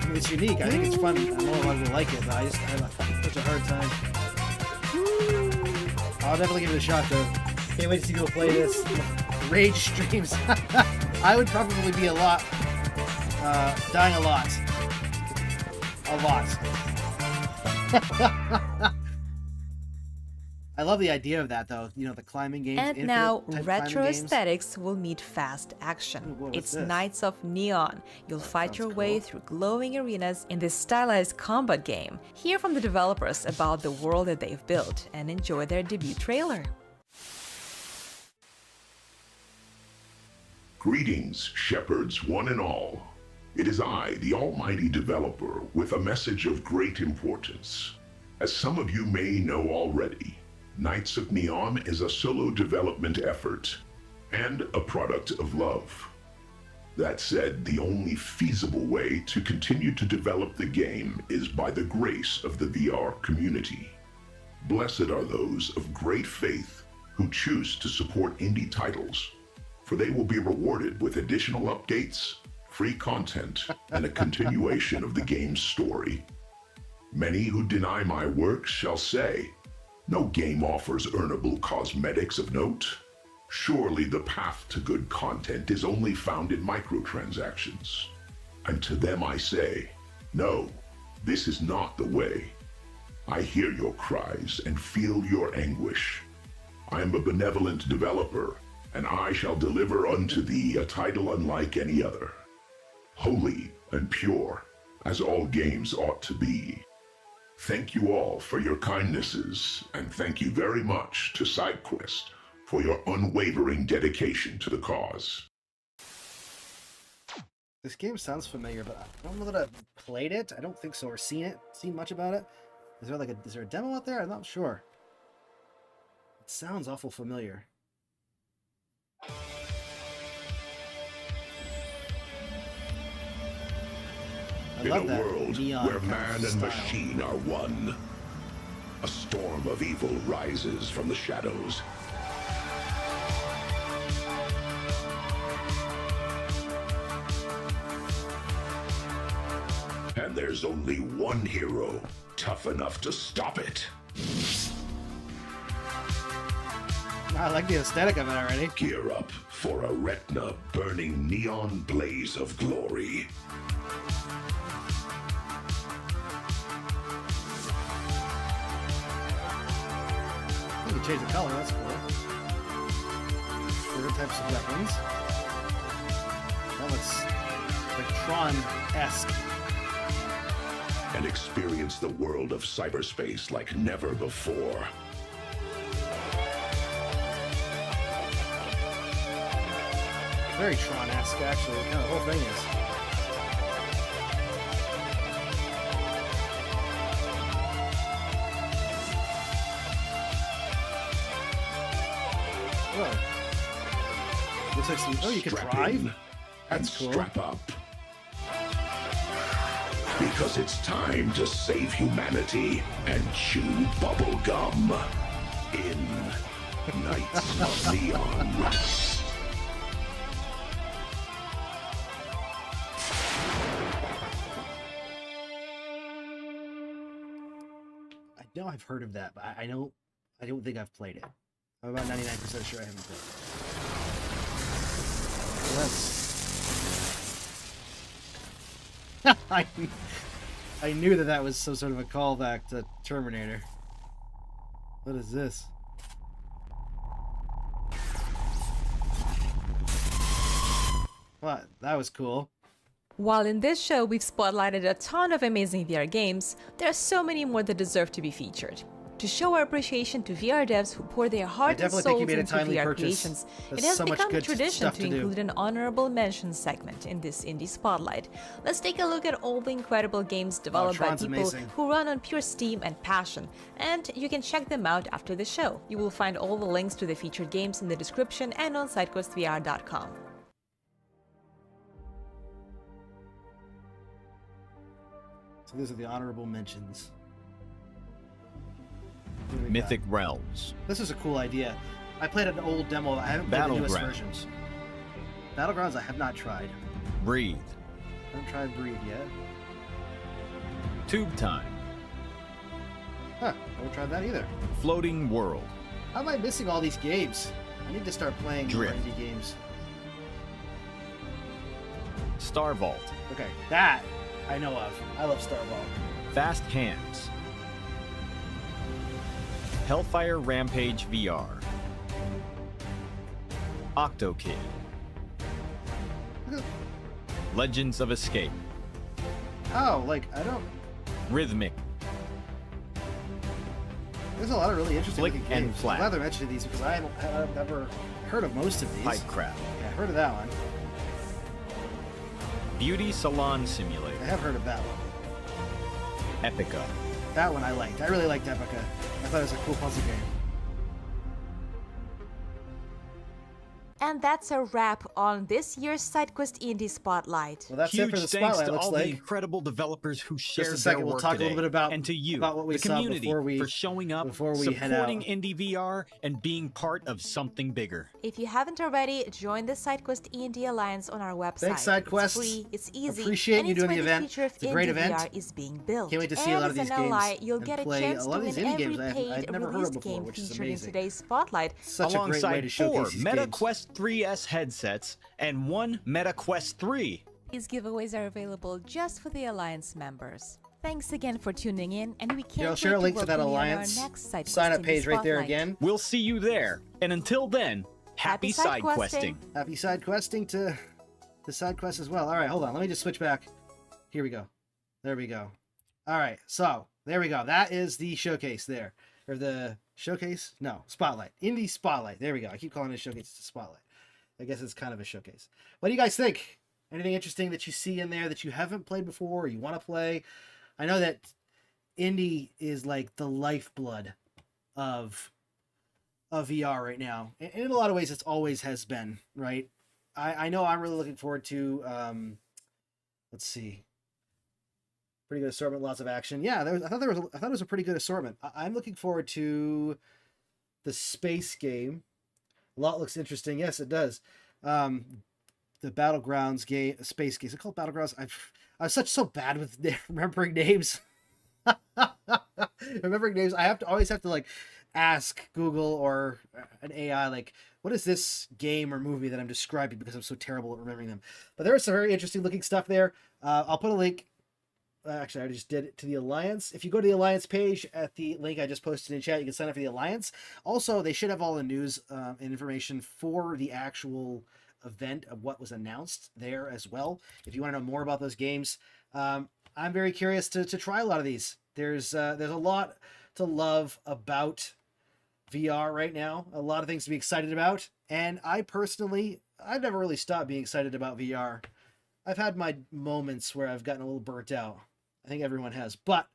I mean, it's unique. I think it's fun. I don't know if I will like it, but I have such a hard time. I'll definitely give it a shot, though. Can't wait to see people play this. Rage streams. I would probably be a lot, dying a lot. A lot. I love the idea of that, though. You know, the climbing games. And now, retro aesthetics will meet fast action. It's Knights of Neon. You'll fight your way through glowing arenas in this stylized combat game. Hear from the developers about the world that they've built and enjoy their debut trailer. Greetings, shepherds one and all. It is I, the almighty developer, with a message of great importance. As some of you may know already, Knights of Neon is a solo development effort and a product of love. That said, the only feasible way to continue to develop the game is by the grace of the VR community. Blessed are those of great faith who choose to support indie titles, for they will be rewarded with additional updates, free content, and a continuation of the game's story. Many who deny my work shall say, no game offers earnable cosmetics of note. Surely the path to good content is only found in microtransactions. And to them I say, no, this is not the way. I hear your cries and feel your anguish. I am a benevolent developer, and I shall deliver unto thee a title unlike any other. Holy and pure, as all games ought to be. Thank you all for your kindnesses, and thank you very much to SideQuest for your unwavering dedication to the cause. This game sounds familiar, but I don't know that I've played it. I don't think so, or seen much about it. Is there a demo out there? I'm not sure. It sounds awful familiar. In a world where man and machine are one, a storm of evil rises from the shadows. And there's only one hero tough enough to stop it. I like the aesthetic of it already. Gear up for a retina-burning neon blaze of glory. You can change the color, that's cool. Different types of weapons. That looks like Tron-esque. And experience the world of cyberspace like never before. Very Tron-esque, actually, kind of the whole thing is. Whoa. Looks like some... Oh, you can drive? That's cool. Strap up. Because it's time to save humanity and chew bubblegum in Knights of Neon. I know I've heard of that, but I don't think I've played it. I'm about 99% sure I haven't played it. That's... I knew that was some sort of a callback to Terminator. What is this? What? That was cool. While in this show we've spotlighted a ton of amazing VR games, there are so many more that deserve to be featured. To show our appreciation to VR devs who pour their heart and souls into VR creations, it has become a tradition to include an honorable mention segment in this Indie Spotlight. Let's take a look at all the incredible games developed by people who run on pure steam and passion, and you can check them out after the show. You will find all the links to the featured games in the description and on SideQuestVR.com. So these are the honorable mentions. Mythic Realms. This is a cool idea. I played an old demo. I haven't played the newest versions. Battlegrounds I have not tried. Breathe. I haven't tried Breathe yet. Tube Time. Huh, I haven't tried that either. Floating World. How am I missing all these games? I need to start playing more indie games. Star Vault. Okay, that I know of. I love Star Vault. Fast Hands. Hellfire Rampage VR. OctoKid. Legends of Escape. Oh, like, I don't... Rhythmic. There's a lot of really interesting Flick looking and games. Flat. I'm glad they're mentioning these because I've never heard of most of these. Pipecraft. Yeah, I heard of that one. Beauty Salon Simulator. I have heard of that one. Epica. That one I liked. I really liked Epica. I thought it was a cool puzzle game. And that's a wrap on this year's SideQuest Indie Spotlight. Well, that's Huge it for the thanks spotlight. to looks all like. the incredible developers who shared Just a second, their we'll work talk today. a little bit about and to you, what we the saw community, before we for showing up, head supporting out. Indie VR, and being part of something bigger. If you haven't already, join the SideQuest Indie Alliance on our website. Thanks, SideQuest. It's free, it's easy, Appreciate and you it's doing where the event. future of It's a great Indie event. VR is being built. Can't wait to see and a lot of as these an games ally, you'll and get a play chance a lot to of win these indie every games paid I've never heard of released before, game which is featured in amazing. today's Spotlight. Such a great way Alongside to 4 showcase these Meta games. Quest 3S headsets and 1 Meta Quest 3. These giveaways are available just for the Alliance members. Thanks again for tuning in, and we can't I'll wait share a link to to that welcome you on Alliance our next SideQuest sign-up Indie page right there Spotlight. again. We'll see you there. And until then, happy side questing. Happy side questing to side quest as well. All right, hold on. Let me just switch back. Here we go. There we go. All right, so there we go. That is the showcase there. Or the showcase? No, Spotlight. Indie Spotlight. There we go. I keep calling it a showcase. It's a Spotlight. I guess it's kind of a showcase. What do you guys think? Anything interesting that you see in there that you haven't played before or you want to play? I know that indie is like the lifeblood of VR right now. And in a lot of ways, it's always has been, right? I know I'm really looking forward to, let's see, pretty good assortment, lots of action. Yeah, I thought it was a pretty good assortment. I'm looking forward to the space game. A lot looks interesting. Yes, it does. The Battlegrounds game, space game. Is it called Battlegrounds? I'm so bad with remembering names. Remembering names. I always have to like ask Google or an AI like, what is this game or movie that I'm describing, because I'm so terrible at remembering them. But there is some very interesting looking stuff there. I'll put a link. Actually, I just did it to the Alliance. If you go to the Alliance page at the link I just posted in chat, you can sign up for the Alliance. Also, they should have all the news and information for the actual event of what was announced there as well. If you want to know more about those games, I'm very curious to try a lot of these. There's a lot to love about VR right now. A lot of things to be excited about. And I've never really stopped being excited about VR. I've had my moments where I've gotten a little burnt out. I think everyone has. But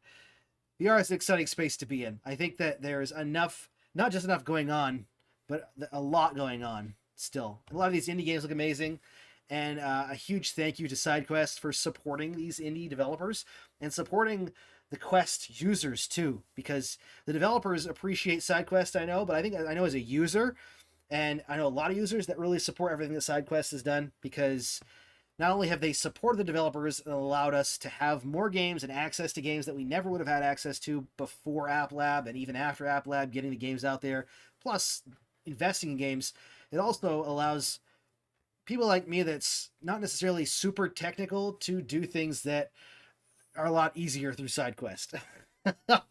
VR is an exciting space to be in. I think that there's enough, not just enough going on, but a lot going on still. A lot of these indie games look amazing. And a huge thank you to SideQuest for supporting these indie developers and supporting the Quest users too, because the developers appreciate SideQuest, I know, but I know as a user, and I know a lot of users that really support everything that SideQuest has done, because not only have they supported the developers and allowed us to have more games and access to games that we never would have had access to before App Lab and even after App Lab, getting the games out there, plus investing in games, it also allows people like me that's not necessarily super technical to do things that are a lot easier through SideQuest.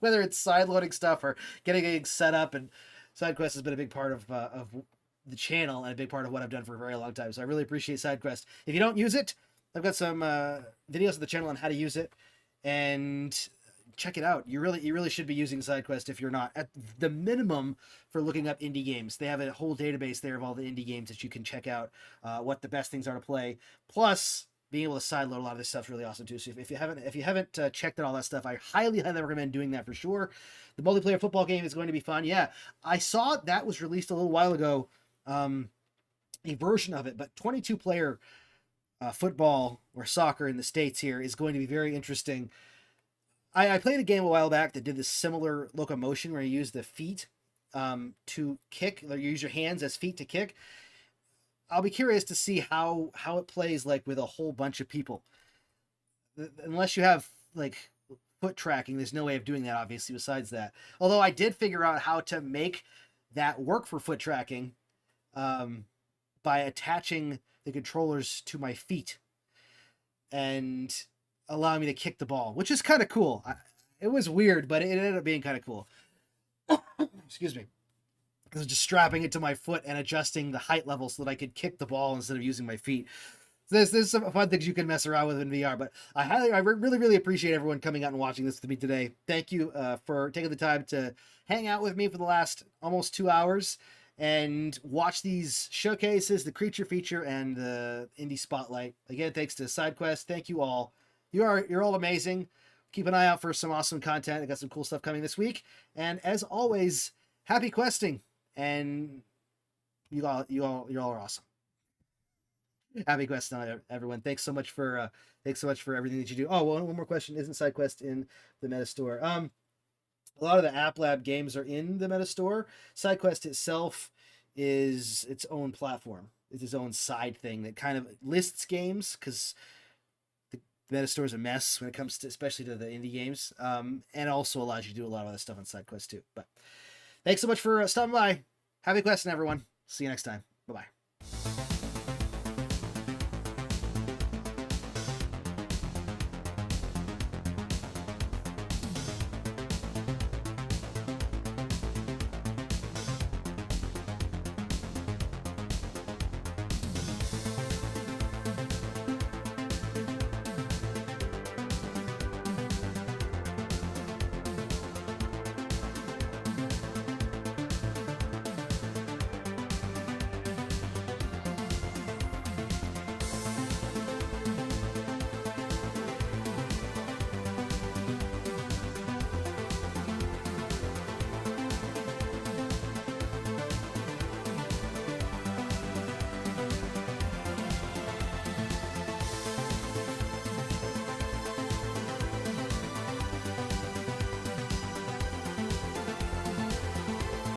Whether it's sideloading stuff or getting things set up, and SideQuest has been a big part of the channel and a big part of what I've done for a very long time. So I really appreciate SideQuest. If you don't use it, I've got some videos on the channel on how to use it, and check it out. You really should be using SideQuest if you're not. At the minimum, for looking up indie games. They have a whole database there of all the indie games that you can check out, what the best things are to play. Plus, being able to sideload a lot of this stuff is really awesome too. So if you haven't checked out all that stuff, I highly recommend doing that for sure. The multiplayer football game is going to be fun. Yeah, I saw that was released a little while ago, a version of it, but 22-player football or soccer in the States here is going to be very interesting. I played a game a while back that did this similar locomotion where you use the feet to kick, or you use your hands as feet to kick. I'll be curious to see how it plays like with a whole bunch of people. Unless you have like foot tracking, there's no way of doing that, obviously, besides that. Although I did figure out how to make that work for foot tracking by attaching the controllers to my feet and allowing me to kick the ball, which is kind of cool. It was weird, but it ended up being kind of cool. Excuse me. I was just strapping it to my foot and adjusting the height level so that I could kick the ball instead of using my feet. So there's some fun things you can mess around with in VR, but I really appreciate everyone coming out and watching this with me today. Thank you for taking the time to hang out with me for the last almost 2 hours and watch these showcases, the creature feature, and the indie spotlight. Again, thanks to SideQuest. Thank you all. You're all amazing. Keep an eye out for some awesome content. I got some cool stuff coming this week. And as always, happy questing. And you all are awesome. Happy Quest, everyone. Thanks so much for everything that you do. Oh, well, one more question: isn't SideQuest in the Meta Store? A lot of the App Lab games are in the Meta Store. SideQuest itself is its own platform. It's its own side thing that kind of lists games, because the Meta Store is a mess when it comes to, especially to the indie games, and also allows you to do a lot of other stuff on SideQuest too. But thanks so much for stopping by. Happy questing, everyone. See you next time.